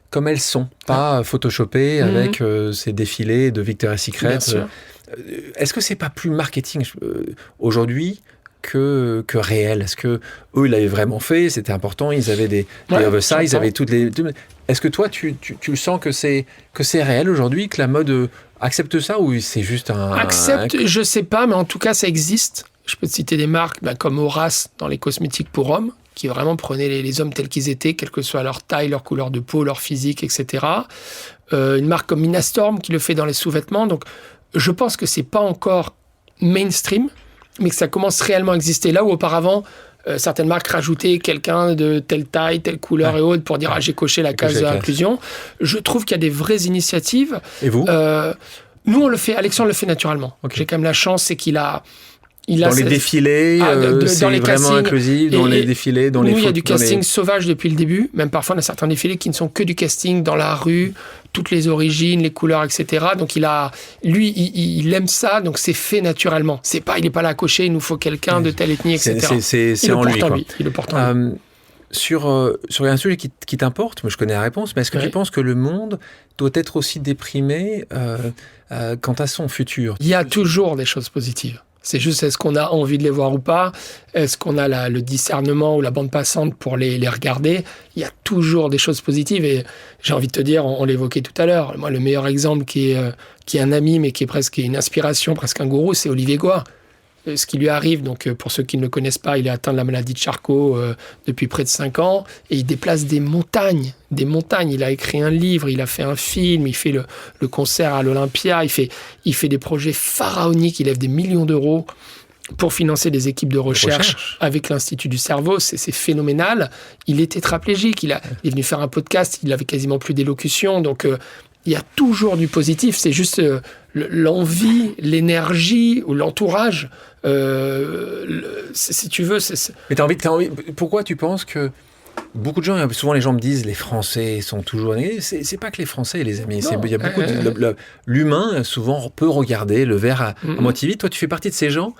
comme elles sont, pas photoshopées avec ces défilés de Victoria's Secret. Est-ce que c'est pas plus marketing aujourd'hui que réel? Est-ce que eux ils l'avaient vraiment fait, c'était important, ils avaient des oversize, ils avaient toutes les... Est-ce que toi tu le sens que c'est réel aujourd'hui, que la mode accepte ça, ou c'est juste je sais pas, mais en tout cas ça existe. Je peux te citer des marques comme Horace dans les cosmétiques pour hommes, qui vraiment prenaient les hommes tels qu'ils étaient, quelle que soit leur taille, leur couleur de peau, leur physique, etc. Une marque comme Minastorm qui le fait dans les sous-vêtements. Donc, je pense que c'est pas encore mainstream, mais que ça commence réellement à exister. Là où auparavant, certaines marques rajoutaient quelqu'un de telle taille, telle couleur et autres pour dire j'ai coché la case de l'inclusion. Je trouve qu'il y a des vraies initiatives. Et vous Nous, on le fait. Alexandre le fait naturellement. J'ai quand même la chance, c'est qu'il a... Dans les défilés, c'est dans les vraiment castings, inclusif, dans les défilés, dans les il y a du casting sauvage depuis le début. Même parfois, on a certains défilés qui ne sont que du casting dans la rue, toutes les origines, les couleurs, etc. Donc, il aime ça, donc c'est fait naturellement. Il n'est pas là à cocher, il nous faut quelqu'un de telle ethnie, etc. C'est en lui, quoi. Il le porte en lui. Sur un sujet qui t'importe, moi je connais la réponse, mais est-ce que tu penses que le monde doit être aussi déprimé quant à son futur ? Il y a toujours des choses positives. C'est juste, est-ce qu'on a envie de les voir ou pas ? Est-ce qu'on a le discernement ou la bande passante pour les regarder ? Il y a toujours des choses positives. Et j'ai envie de te dire, on l'évoquait tout à l'heure, moi, le meilleur exemple qui est un ami, mais qui est presque une inspiration, presque un gourou, c'est Olivier Goa. Ce qui lui arrive, donc pour ceux qui ne le connaissent pas, il est atteint de la maladie de Charcot depuis près de 5 ans, et il déplace des montagnes. Il a écrit un livre, il a fait un film, il fait le concert à l'Olympia, il fait des projets pharaoniques, il lève des millions d'euros pour financer des équipes de recherche avec l'Institut du cerveau. C'est phénoménal. Il est tétraplégique, il est venu faire un podcast, il avait quasiment plus d'élocution, donc... il y a toujours du positif, c'est juste l'envie, l'énergie ou l'entourage. Si tu veux... Mais t'as envie... Pourquoi tu penses que... Beaucoup de gens, souvent les gens me disent, les Français sont toujours... C'est pas que les Français, les amis. Il y a beaucoup l'humain, souvent, peut regarder le verre à moitié vide. Toi, tu fais partie de ces gens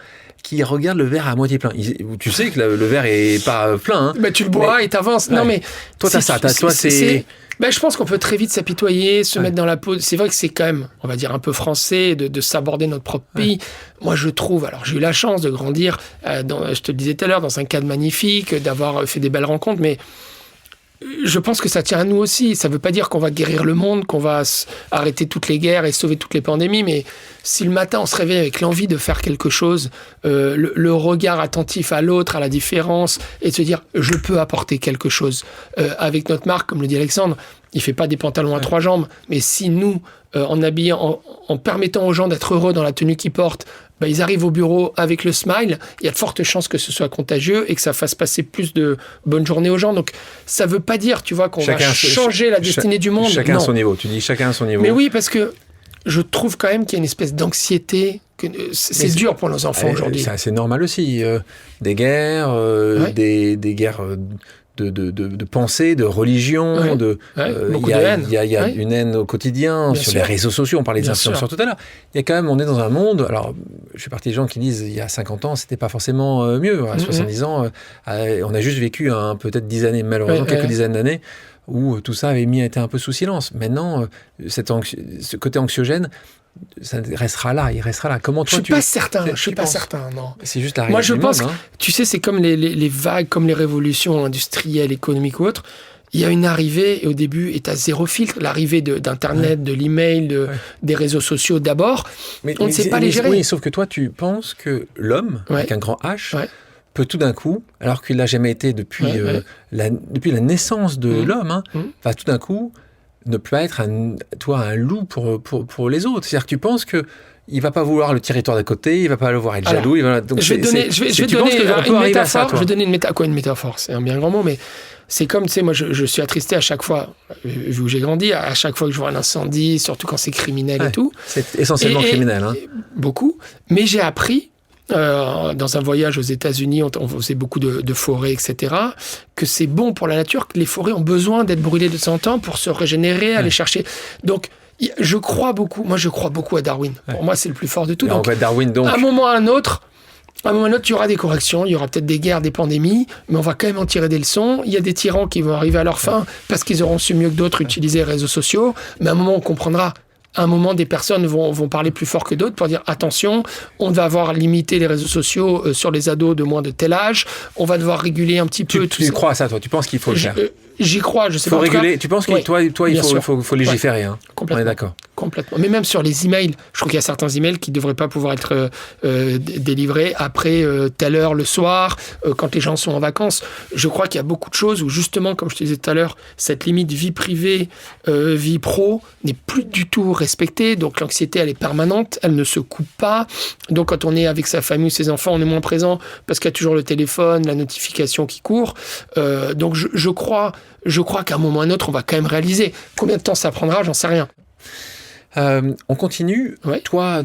qui regardent le verre à moitié plein. Tu sais que le verre est pas plein. Tu le bois et t'avances. Non, mais toi, t'as ça. Toi, c'est Je pense qu'on peut très vite s'apitoyer, se mettre dans la peau. C'est vrai que c'est quand même, on va dire, un peu français de s'aborder notre propre pays. Moi, je trouve, alors j'ai eu la chance de grandir, je te le disais tout à l'heure, dans un cadre magnifique, d'avoir fait des belles rencontres, mais je pense que ça tient à nous aussi. Ça ne veut pas dire qu'on va guérir le monde, qu'on va arrêter toutes les guerres et sauver toutes les pandémies, mais si le matin on se réveille avec l'envie de faire quelque chose, le regard attentif à l'autre, à la différence, et de se dire je peux apporter quelque chose. Avec notre marque, comme le dit Alexandre, il ne fait pas des pantalons à 3 jambes, mais si nous, en permettant aux gens d'être heureux dans la tenue qu'ils portent, ils arrivent au bureau avec le smile, il y a de fortes chances que ce soit contagieux et que ça fasse passer plus de bonnes journées aux gens. Donc, ça ne veut pas dire, tu vois, qu'on va changer la destinée du monde. Chacun à son niveau. Tu dis chacun à son niveau. Mais oui, parce que je trouve quand même qu'il y a une espèce d'anxiété. C'est dur pour nos enfants aujourd'hui. C'est normal aussi. Des guerres, des guerres... De pensée, de religion, beaucoup de haine. Il y a une haine au quotidien, Bien sur sûr. les réseaux sociaux, on parlait des influenceurs tout à l'heure. Il y a quand même, on est dans un monde, alors je fais partie des gens qui disent il y a 50 ans, c'était pas forcément mieux. À 70 ans, on a juste vécu peut-être 10 années, malheureusement, quelques dizaines d'années, où tout ça avait été un peu sous silence. Maintenant, ce côté anxiogène, ça restera là, il restera là. Comment toi, je suis pas certain, non. C'est juste la réalité. Moi, je pense, monde, tu sais, c'est comme les vagues, comme les révolutions industrielles, économiques ou autres. Il y a une arrivée, et au début, et tu as zéro filtre. L'arrivée d'Internet, de l'email, des réseaux sociaux d'abord. On ne sait pas les gérer. Oui, sauf que toi, tu penses que l'homme, avec un grand H, peut tout d'un coup, alors qu'il n'a jamais été depuis la naissance de l'homme, va tout d'un coup ne plus être un loup pour les autres. C'est-à-dire que tu penses que il va pas vouloir le territoire d'à côté, il va pas le voir être jaloux. Donc je vais donner une métaphore. Je vais donner une métaphore. C'est un bien grand mot, mais c'est comme, tu sais, moi, je suis attristé à chaque fois, vu où j'ai grandi, à chaque fois que je vois un incendie, surtout quand c'est criminel et tout. C'est essentiellement criminel. Beaucoup. Mais j'ai appris, dans un voyage aux États-Unis, on faisait beaucoup de forêts, etc., que c'est bon pour la nature, que les forêts ont besoin d'être brûlées de temps en temps pour se régénérer, aller chercher. Donc, je crois beaucoup à Darwin. Pour moi, c'est le plus fort de tout. Donc, Darwin, à un moment ou à un autre, il y aura des corrections, il y aura peut-être des guerres, des pandémies, mais on va quand même en tirer des leçons. Il y a des tyrans qui vont arriver à leur fin parce qu'ils auront su mieux que d'autres utiliser les réseaux sociaux, mais à un moment, on comprendra. À un moment, des personnes vont parler plus fort que d'autres pour dire attention, on va avoir limité les réseaux sociaux sur les ados de moins de tel âge, on va devoir réguler un petit peu. Tu crois à ça, toi? Tu penses qu'il faut le faire? J'y crois, je sais faut pas. Réguler. Tu penses que toi, il faut légiférer, hein? Complètement. On est d'accord. Complètement. Mais même sur les emails, je trouve qu'il y a certains emails qui ne devraient pas pouvoir être délivrés après telle heure le soir, quand les gens sont en vacances. Je crois qu'il y a beaucoup de choses où justement, comme je te disais tout à l'heure, cette limite vie privée, vie pro n'est plus du tout respectée. Donc l'anxiété, elle est permanente, elle ne se coupe pas. Donc quand on est avec sa famille ou ses enfants, on est moins présent parce qu'il y a toujours le téléphone, la notification qui court. Donc je crois qu'à un moment ou à un autre, on va quand même réaliser. Combien de temps ça prendra, j'en sais rien. On continue. Toi,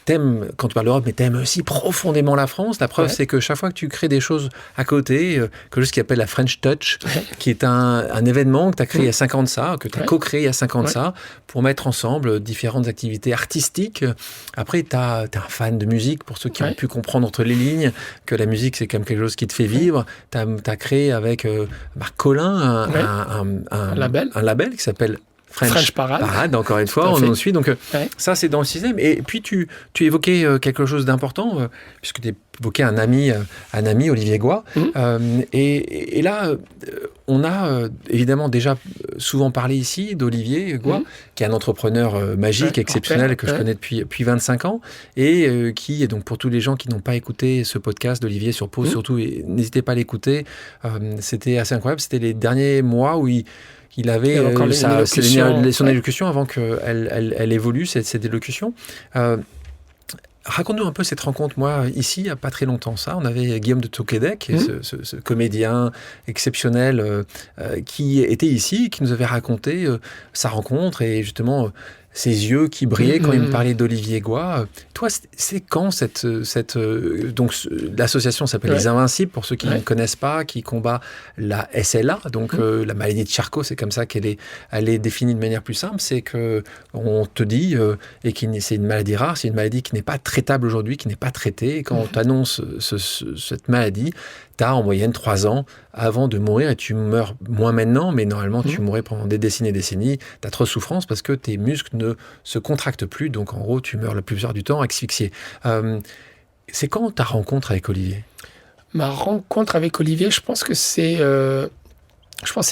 t'aimes, quand tu parles d'Europe, mais t'aimes aussi profondément la France. La preuve, c'est que chaque fois que tu crées des choses à côté, quelque chose qui s'appelle la French Touch, qui est un événement que tu as créé il y a 5 ans de ça, que tu as co-créé il y a 5 ans de ça, pour mettre ensemble différentes activités artistiques. Après, t'es un fan de musique, pour ceux qui ont pu comprendre entre les lignes que la musique, c'est quand même quelque chose qui te fait vivre. T'as créé avec Marc Collin un label qui s'appelle French Parade, encore une fois, on en suit. Donc, ça, c'est dans le système. Et puis, tu évoquais quelque chose d'important, puisque tu évoquais un ami, Olivier Goy. Et là, on a évidemment déjà souvent parlé ici d'Olivier Goy, qui est un entrepreneur magique, exceptionnel, que je connais depuis 25 ans, et qui, donc pour tous les gens qui n'ont pas écouté ce podcast d'Olivier sur Pause, surtout, n'hésitez pas à l'écouter. C'était assez incroyable. C'était les derniers mois où il avait son élocution avant qu'elle évolue, cette élocution. Raconte-nous un peu cette rencontre. Moi, ici, il n'y a pas très longtemps, on avait Guillaume de Tocquédec, ce comédien exceptionnel qui était ici, qui nous avait raconté sa rencontre et justement ses yeux qui brillaient quand il me parlait d'Olivier Goy. Toi, c'est quand donc l'association s'appelle Les Invincibles, pour ceux qui ne connaissent pas, qui combat la SLA, donc la maladie de Charcot, c'est comme ça qu'elle est définie de manière plus simple, c'est que on te dit, c'est une maladie rare, c'est une maladie qui n'est pas traitable aujourd'hui, qui n'est pas traitée, et quand on t'annonce cette maladie, tu as en moyenne 3 ans avant de mourir, et tu meurs moins maintenant, mais normalement tu mourrais pendant des décennies et décennies. Tu as trop de souffrance parce que tes muscles ne se contractent plus, donc en gros tu meurs la plupart du temps asphyxié. C'est quand ta rencontre avec Olivier ? Ma rencontre avec Olivier, je pense que c'est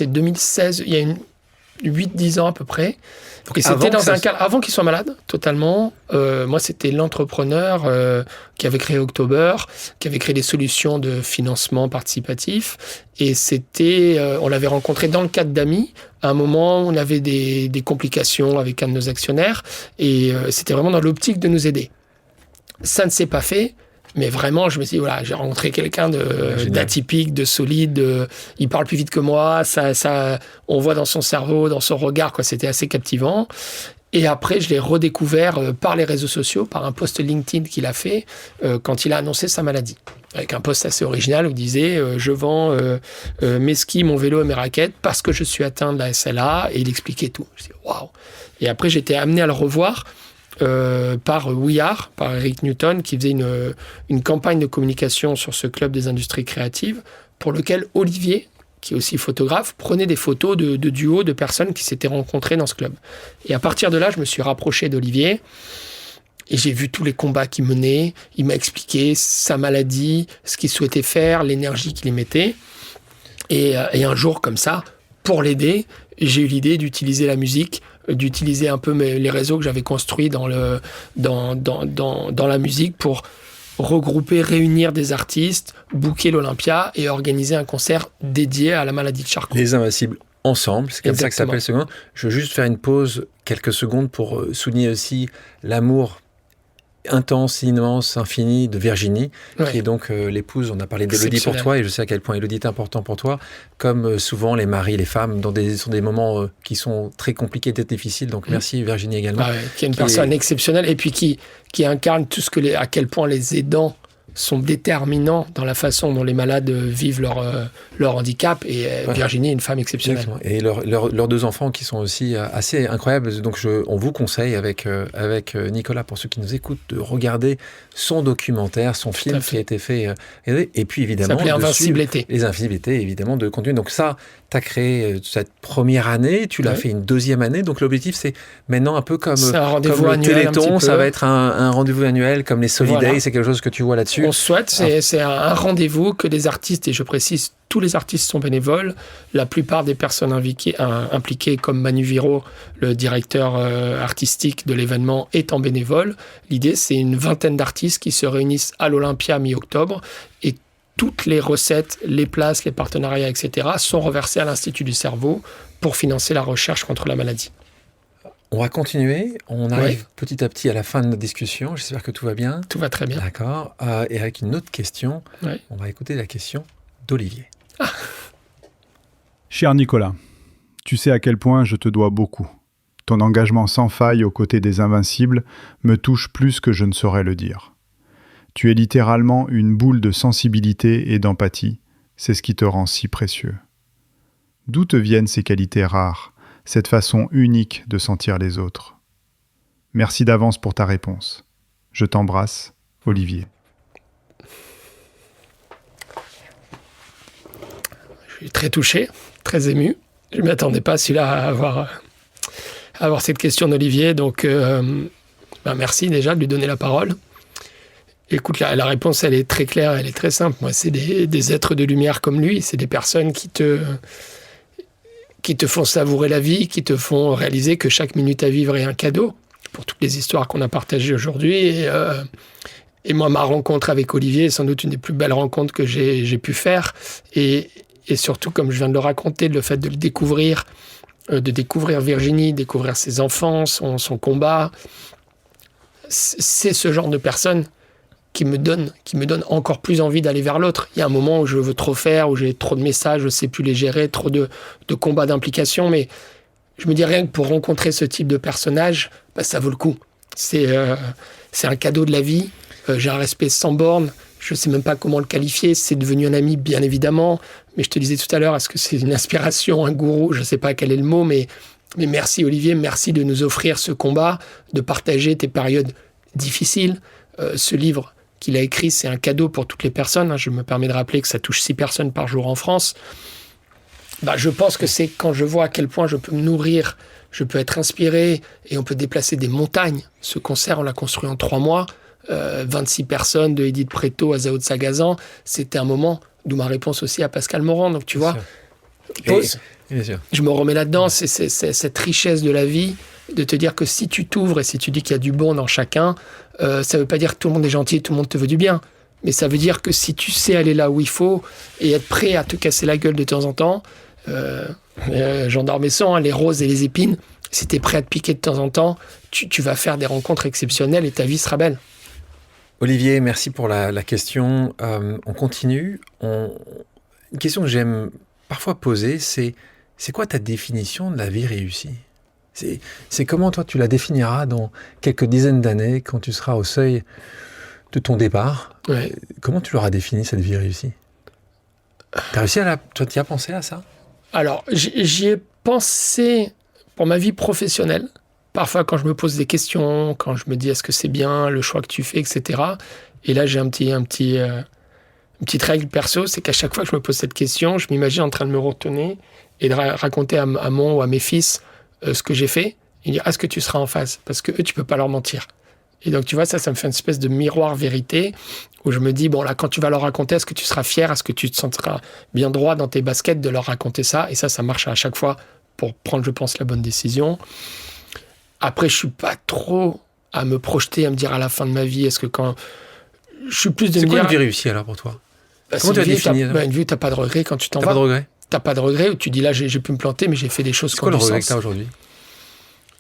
2016, il y a 8-10 ans à peu près. Et c'était dans un cadre, avant qu'il soit malade, totalement. Moi, c'était l'entrepreneur qui avait créé October, qui avait créé des solutions de financement participatif. Et on l'avait rencontré dans le cadre d'amis. À un moment, on avait des complications avec un de nos actionnaires. Et c'était vraiment dans l'optique de nous aider. Ça ne s'est pas fait. Mais vraiment, je me suis dit, voilà, j'ai rencontré quelqu'un d'atypique, de solide. Il parle plus vite que moi. On voit dans son cerveau, dans son regard, quoi. C'était assez captivant. Et après, je l'ai redécouvert par les réseaux sociaux, par un post LinkedIn qu'il a fait quand il a annoncé sa maladie. Avec un post assez original où il disait je vends mes skis, mon vélo et mes raquettes parce que je suis atteint de la SLA. Et il expliquait tout. Je me suis dit, waouh. Et après, j'étais amené à le revoir. Par We Are, par Eric Newton, qui faisait une campagne de communication sur ce club des industries créatives, pour lequel Olivier, qui est aussi photographe, prenait des photos de duos de personnes qui s'étaient rencontrées dans ce club. Et à partir de là, je me suis rapproché d'Olivier, et j'ai vu tous les combats qu'il menait. Il m'a expliqué sa maladie, ce qu'il souhaitait faire, l'énergie qu'il y mettait. Et un jour, comme ça, pour l'aider, j'ai eu l'idée d'utiliser la musique, d'utiliser un peu les réseaux que j'avais construits dans la musique pour regrouper, réunir des artistes, booker l'Olympia et organiser un concert dédié à la maladie de Charcot. Les Invincibles ensemble, c'est comme Exactement. Ça que ça s'appelle ce moment. Je veux juste faire une pause, quelques secondes, pour souligner aussi l'amour intense, immense, infini de Virginie, qui est donc l'épouse, on a parlé d'Élodie pour toi, et je sais à quel point Élodie est important pour toi, comme souvent les maris, les femmes, sont des moments qui sont très compliqués, très difficiles, donc merci Virginie également. Qui est une personne exceptionnelle, et puis qui incarne tout à quel point les aidants sont déterminants dans la façon dont les malades vivent leur handicap, et Virginie est une femme exceptionnelle. Et leurs 2 enfants qui sont aussi assez incroyables, donc on vous conseille avec Nicolas, pour ceux qui nous écoutent, de regarder son documentaire, son film qui a été fait, et puis évidemment ça s'appelait Invincibilité. Les Invincibilités, évidemment, de continuer. Donc ça, tu as créé cette première année, tu l'as fait une deuxième année, donc l'objectif c'est maintenant un peu comme le Téléthon, ça va être un rendez-vous annuel comme les Solidays, c'est quelque chose que tu vois là-dessus. On souhaite, c'est un rendez-vous que les artistes, et je précise, tous les artistes sont bénévoles. La plupart des personnes impliquées, comme Manu Viro, le directeur artistique de l'événement, étant bénévole. L'idée, c'est une vingtaine d'artistes qui se réunissent à l'Olympia mi-octobre, et toutes les recettes, les places, les partenariats, etc. sont reversés à l'Institut du cerveau pour financer la recherche contre la maladie. On va continuer. On arrive petit à petit à la fin de notre discussion. J'espère que tout va bien. Tout va très bien. D'accord. Et avec une autre question, on va écouter la question d'Olivier. Cher Nicolas, tu sais à quel point je te dois beaucoup. Ton engagement sans faille aux côtés des Invincibles me touche plus que je ne saurais le dire. Tu es littéralement une boule de sensibilité et d'empathie. C'est ce qui te rend si précieux. D'où te viennent ces qualités rares, cette façon unique de sentir les autres? Merci d'avance pour ta réponse. Je t'embrasse, Olivier. Je suis très touché, très ému. Je ne m'attendais pas à avoir cette question d'Olivier. Donc, merci déjà de lui donner la parole. Écoute, la réponse, elle est très claire, elle est très simple. Moi, c'est des êtres de lumière comme lui. C'est des personnes qui te font savourer la vie, qui te font réaliser que chaque minute à vivre est un cadeau pour toutes les histoires qu'on a partagées aujourd'hui. Et moi, ma rencontre avec Olivier est sans doute une des plus belles rencontres que j'ai pu faire. Et surtout, comme je viens de le raconter, le fait de le découvrir, de découvrir Virginie, découvrir ses enfants, son combat, c'est ce genre de personne qui me donne encore plus envie d'aller vers l'autre. Il y a un moment où je veux trop faire, où j'ai trop de messages, je ne sais plus les gérer, trop de combats d'implication, mais je me dis rien que pour rencontrer ce type de personnage, ça vaut le coup. C'est un cadeau de la vie, j'ai un respect sans borne, je ne sais même pas comment le qualifier, c'est devenu un ami bien évidemment, mais je te disais tout à l'heure, est-ce que c'est une inspiration, un gourou, je ne sais pas quel est le mot, mais merci Olivier, merci de nous offrir ce combat, de partager tes périodes difficiles. Ce livre qu'il a écrit, c'est un cadeau pour toutes les personnes. Je me permets de rappeler que ça touche 6 personnes par jour en France. Je pense que c'est quand je vois à quel point je peux me nourrir, je peux être inspiré et on peut déplacer des montagnes. Ce concert, on l'a construit en 3 mois. 26 personnes, de Edith Preto à Zao de Sagazan. C'était un moment, d'où ma réponse aussi à Pascal Morand. Donc tu vois, pause. Bien sûr. Je me remets là-dedans. C'est cette richesse de la vie, de te dire que si tu t'ouvres et si tu dis qu'il y a du bon dans chacun, ça ne veut pas dire que tout le monde est gentil et tout le monde te veut du bien. Mais ça veut dire que si tu sais aller là où il faut et être prêt à te casser la gueule de temps en temps, Jean d'Ormesson, les roses et les épines, si tu es prêt à te piquer de temps en temps, tu vas faire des rencontres exceptionnelles et ta vie sera belle. Olivier, merci pour la question. On continue. Une question que j'aime parfois poser, c'est quoi ta définition de la vie réussie ? C'est comment toi tu la définiras dans quelques dizaines d'années quand tu seras au seuil de ton départ ? Ouais. Comment tu l'auras défini cette vie réussie ? T'as réussi toi tu y as pensé à ça ? Alors, j'y ai pensé pour ma vie professionnelle. Parfois, quand je me pose des questions, quand je me dis est-ce que c'est bien le choix que tu fais, etc. Et là, j'ai une petite règle perso, c'est qu'à chaque fois que je me pose cette question, je m'imagine en train de me retourner et de raconter à mon ou à mes fils ce que j'ai fait et dire est-ce que tu seras en phase ? Parce que eux, tu peux pas leur mentir. Et donc, tu vois, ça me fait une espèce de miroir vérité où je me dis, bon, là, quand tu vas leur raconter, est-ce que tu seras fier ? Est-ce que tu te sentiras bien droit dans tes baskets de leur raconter ça ? Et ça marche à chaque fois pour prendre, je pense, la bonne décision. Après, je suis pas trop à me projeter, à me dire à la fin de ma vie, est-ce que quand... Je suis plus de me dire... C'est quoi une vie réussie alors pour toi ? Comment tu as défini ? Une vie où t'as pas de regret quand tu t'en vas. T'as pas de regret ? T'as pas de regret, où tu dis là, j'ai pu me planter, mais j'ai fait des choses qui ont du sens. C'est quoi le regret que t'as aujourd'hui ?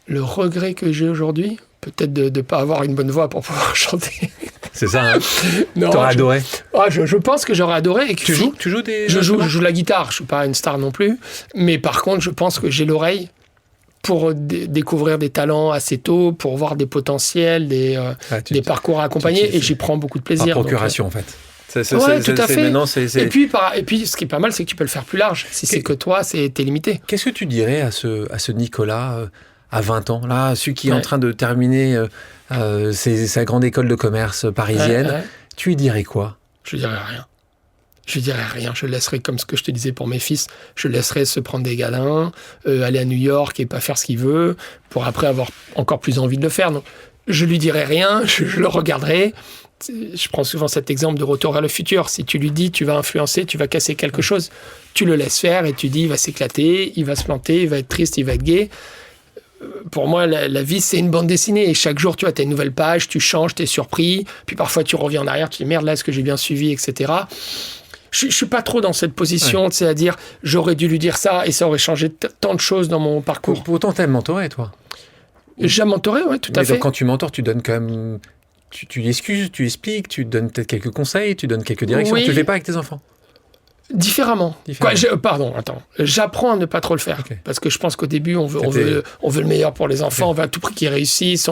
Le regret que j'ai aujourd'hui, peut-être de ne pas avoir une bonne voix pour pouvoir chanter. C'est ça, hein ? Non, t'aurais adoré ? Je pense que j'aurais adoré. Et que Tu joues des... Je joue de la guitare, je suis pas une star non plus. Mais par contre, je pense que j'ai l'oreille pour découvrir des talents assez tôt, pour voir des potentiels, des parcours à accompagner. Et j'y prends beaucoup de plaisir. Par procuration, en fait. Ouais, tout à fait. Maintenant, et puis, ce qui est pas mal, c'est que tu peux le faire plus large. Si c'est que toi, t'es limité. Qu'est-ce que tu dirais à ce Nicolas à 20 ans, là, celui qui est en train de terminer sa grande école de commerce parisienne, Ouais. Tu lui dirais quoi ? Je dirais rien. Je dirais rien. Je le laisserai comme ce que je te disais pour mes fils. Je le laisserai se prendre des câlins, aller à New York et pas faire ce qu'il veut, pour après avoir encore plus envie de le faire. Donc, je lui dirai rien. Je le regarderai. Je prends souvent cet exemple de Retour vers le futur. Si tu lui dis tu vas influencer, tu vas casser quelque chose, tu le laisses faire et tu dis il va s'éclater, il va se planter, il va être triste, il va être gai. Pour moi, la vie, c'est une bande dessinée. Et chaque jour, tu as une nouvelle page, tu changes, tu es surpris. Puis parfois, tu reviens en arrière, tu dis merde, là, est-ce que j'ai bien suivi, etc. Je suis pas trop dans cette position, c'est à dire j'aurais dû lui dire ça et ça aurait changé tant de choses dans mon parcours. Pour autant, t'aimes mentorer, toi ? J'ai mentoré, oui, tout à fait. Donc, quand tu mentores, tu donnes quand même... Tu excuses, tu expliques, tu donnes peut-être quelques conseils, tu donnes quelques directions. Oui. Tu le fais pas avec tes enfants ? Différemment. J'apprends à ne pas trop le faire. Okay. Parce que je pense qu'au début, on veut le meilleur pour les enfants, on veut à tout prix qu'ils réussissent.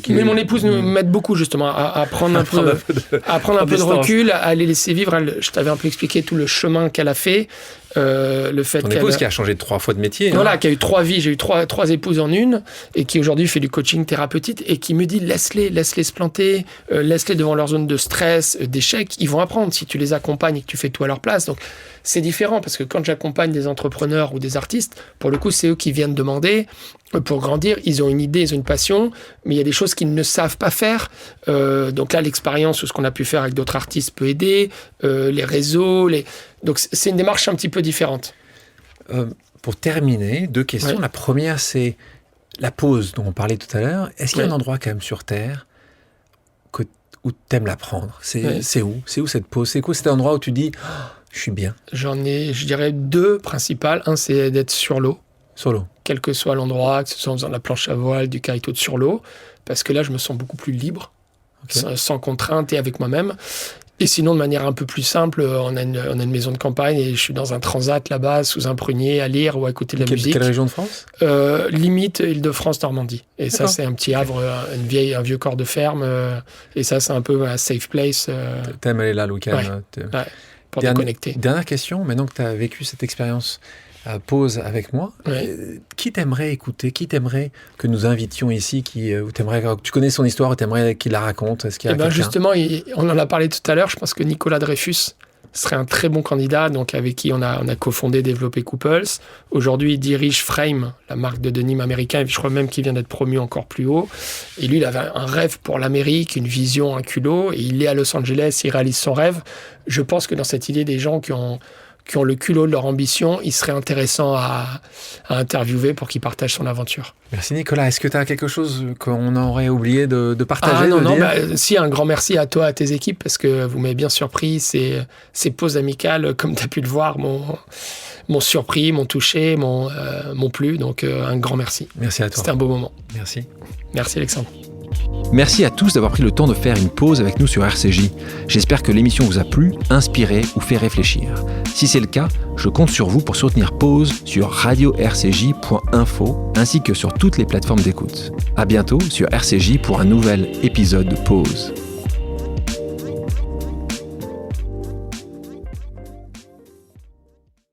Mais mon épouse m'aide beaucoup, justement, à prendre un peu de recul, à les laisser vivre. Je t'avais un peu expliqué tout le chemin qu'elle a fait. Le fait ton épouse qui a changé 3 fois de métier. Voilà, qui a eu 3 vies. J'ai eu 3 épouses en une, et qui aujourd'hui fait du coaching thérapeutique, et qui me dit laisse-les se planter, laisse-les devant leur zone de stress, d'échec. Ils vont apprendre si tu les accompagnes et que tu fais tout à leur place. Donc c'est différent, parce que quand j'accompagne des entrepreneurs ou des artistes, pour le coup, c'est eux qui viennent demander pour grandir. Ils ont une idée, ils ont une passion, mais il y a des choses qu'ils ne savent pas faire. Donc là, l'expérience ou ce qu'on a pu faire avec d'autres artistes peut aider, les réseaux, donc c'est une démarche un petit peu différente. Pour terminer, 2 questions. Ouais. La première, c'est la pause dont on parlait tout à l'heure. Est-ce qu'il y a un endroit quand même sur Terre où tu aimes la prendre ? C'est où ? C'est où cette pause ? C'est quoi cet endroit où tu dis je suis bien ? J'en ai, je dirais, 2 principales. Un, c'est d'être sur l'eau. Sur l'eau. Quel que soit l'endroit, que ce soit en faisant de la planche à voile, du kite ou sur l'eau. Parce que là, je me sens beaucoup plus libre, sans contrainte et avec moi-même. Et sinon, de manière un peu plus simple, on a une maison de campagne et je suis dans un transat là-bas, sous un prunier, à lire ou à écouter de la musique. Quelle région de France ? Limite Île-de-France, Normandie. Et ça, c'est un petit havre, un vieux corps de ferme. Et ça, c'est un peu un safe place. T'aimes aller là le week-end ? Pour déconnecter. Dernière question, maintenant que tu as vécu cette expérience Pause avec moi. Ouais. Qui t'aimerait écouter? Qui t'aimerait que nous invitions ici? Tu connais son histoire, t'aimerais qu'il la raconte? Est-ce qu'il y a quelqu'un? Justement, on en a parlé tout à l'heure. Je pense que Nicolas Dreyfus serait un très bon candidat, donc avec qui on a cofondé, développé Couples. Aujourd'hui, il dirige Frame, la marque de denim américain, et je crois même qu'il vient d'être promu encore plus haut. Et lui, il avait un rêve pour l'Amérique, une vision, un culot, et il est à Los Angeles, il réalise son rêve. Je pense que dans cette idée, des gens qui ont le culot de leur ambition, il serait intéressant à interviewer pour qu'ils partagent son aventure. Merci Nicolas. Est-ce que tu as quelque chose qu'on aurait oublié de partager? Non, si, un grand merci à toi, à tes équipes, parce que vous m'avez bien surpris. Ces pauses amicales, comme tu as pu le voir, m'ont surpris, m'ont touché, m'ont plu. Donc un grand merci. Merci à toi. C'était un beau moment. Merci. Merci Alexandre. Merci à tous d'avoir pris le temps de faire une pause avec nous sur RCJ. J'espère que l'émission vous a plu, inspiré ou fait réfléchir. Si c'est le cas, je compte sur vous pour soutenir Pause sur radio-rcj.info ainsi que sur toutes les plateformes d'écoute. À bientôt sur RCJ pour un nouvel épisode de Pause.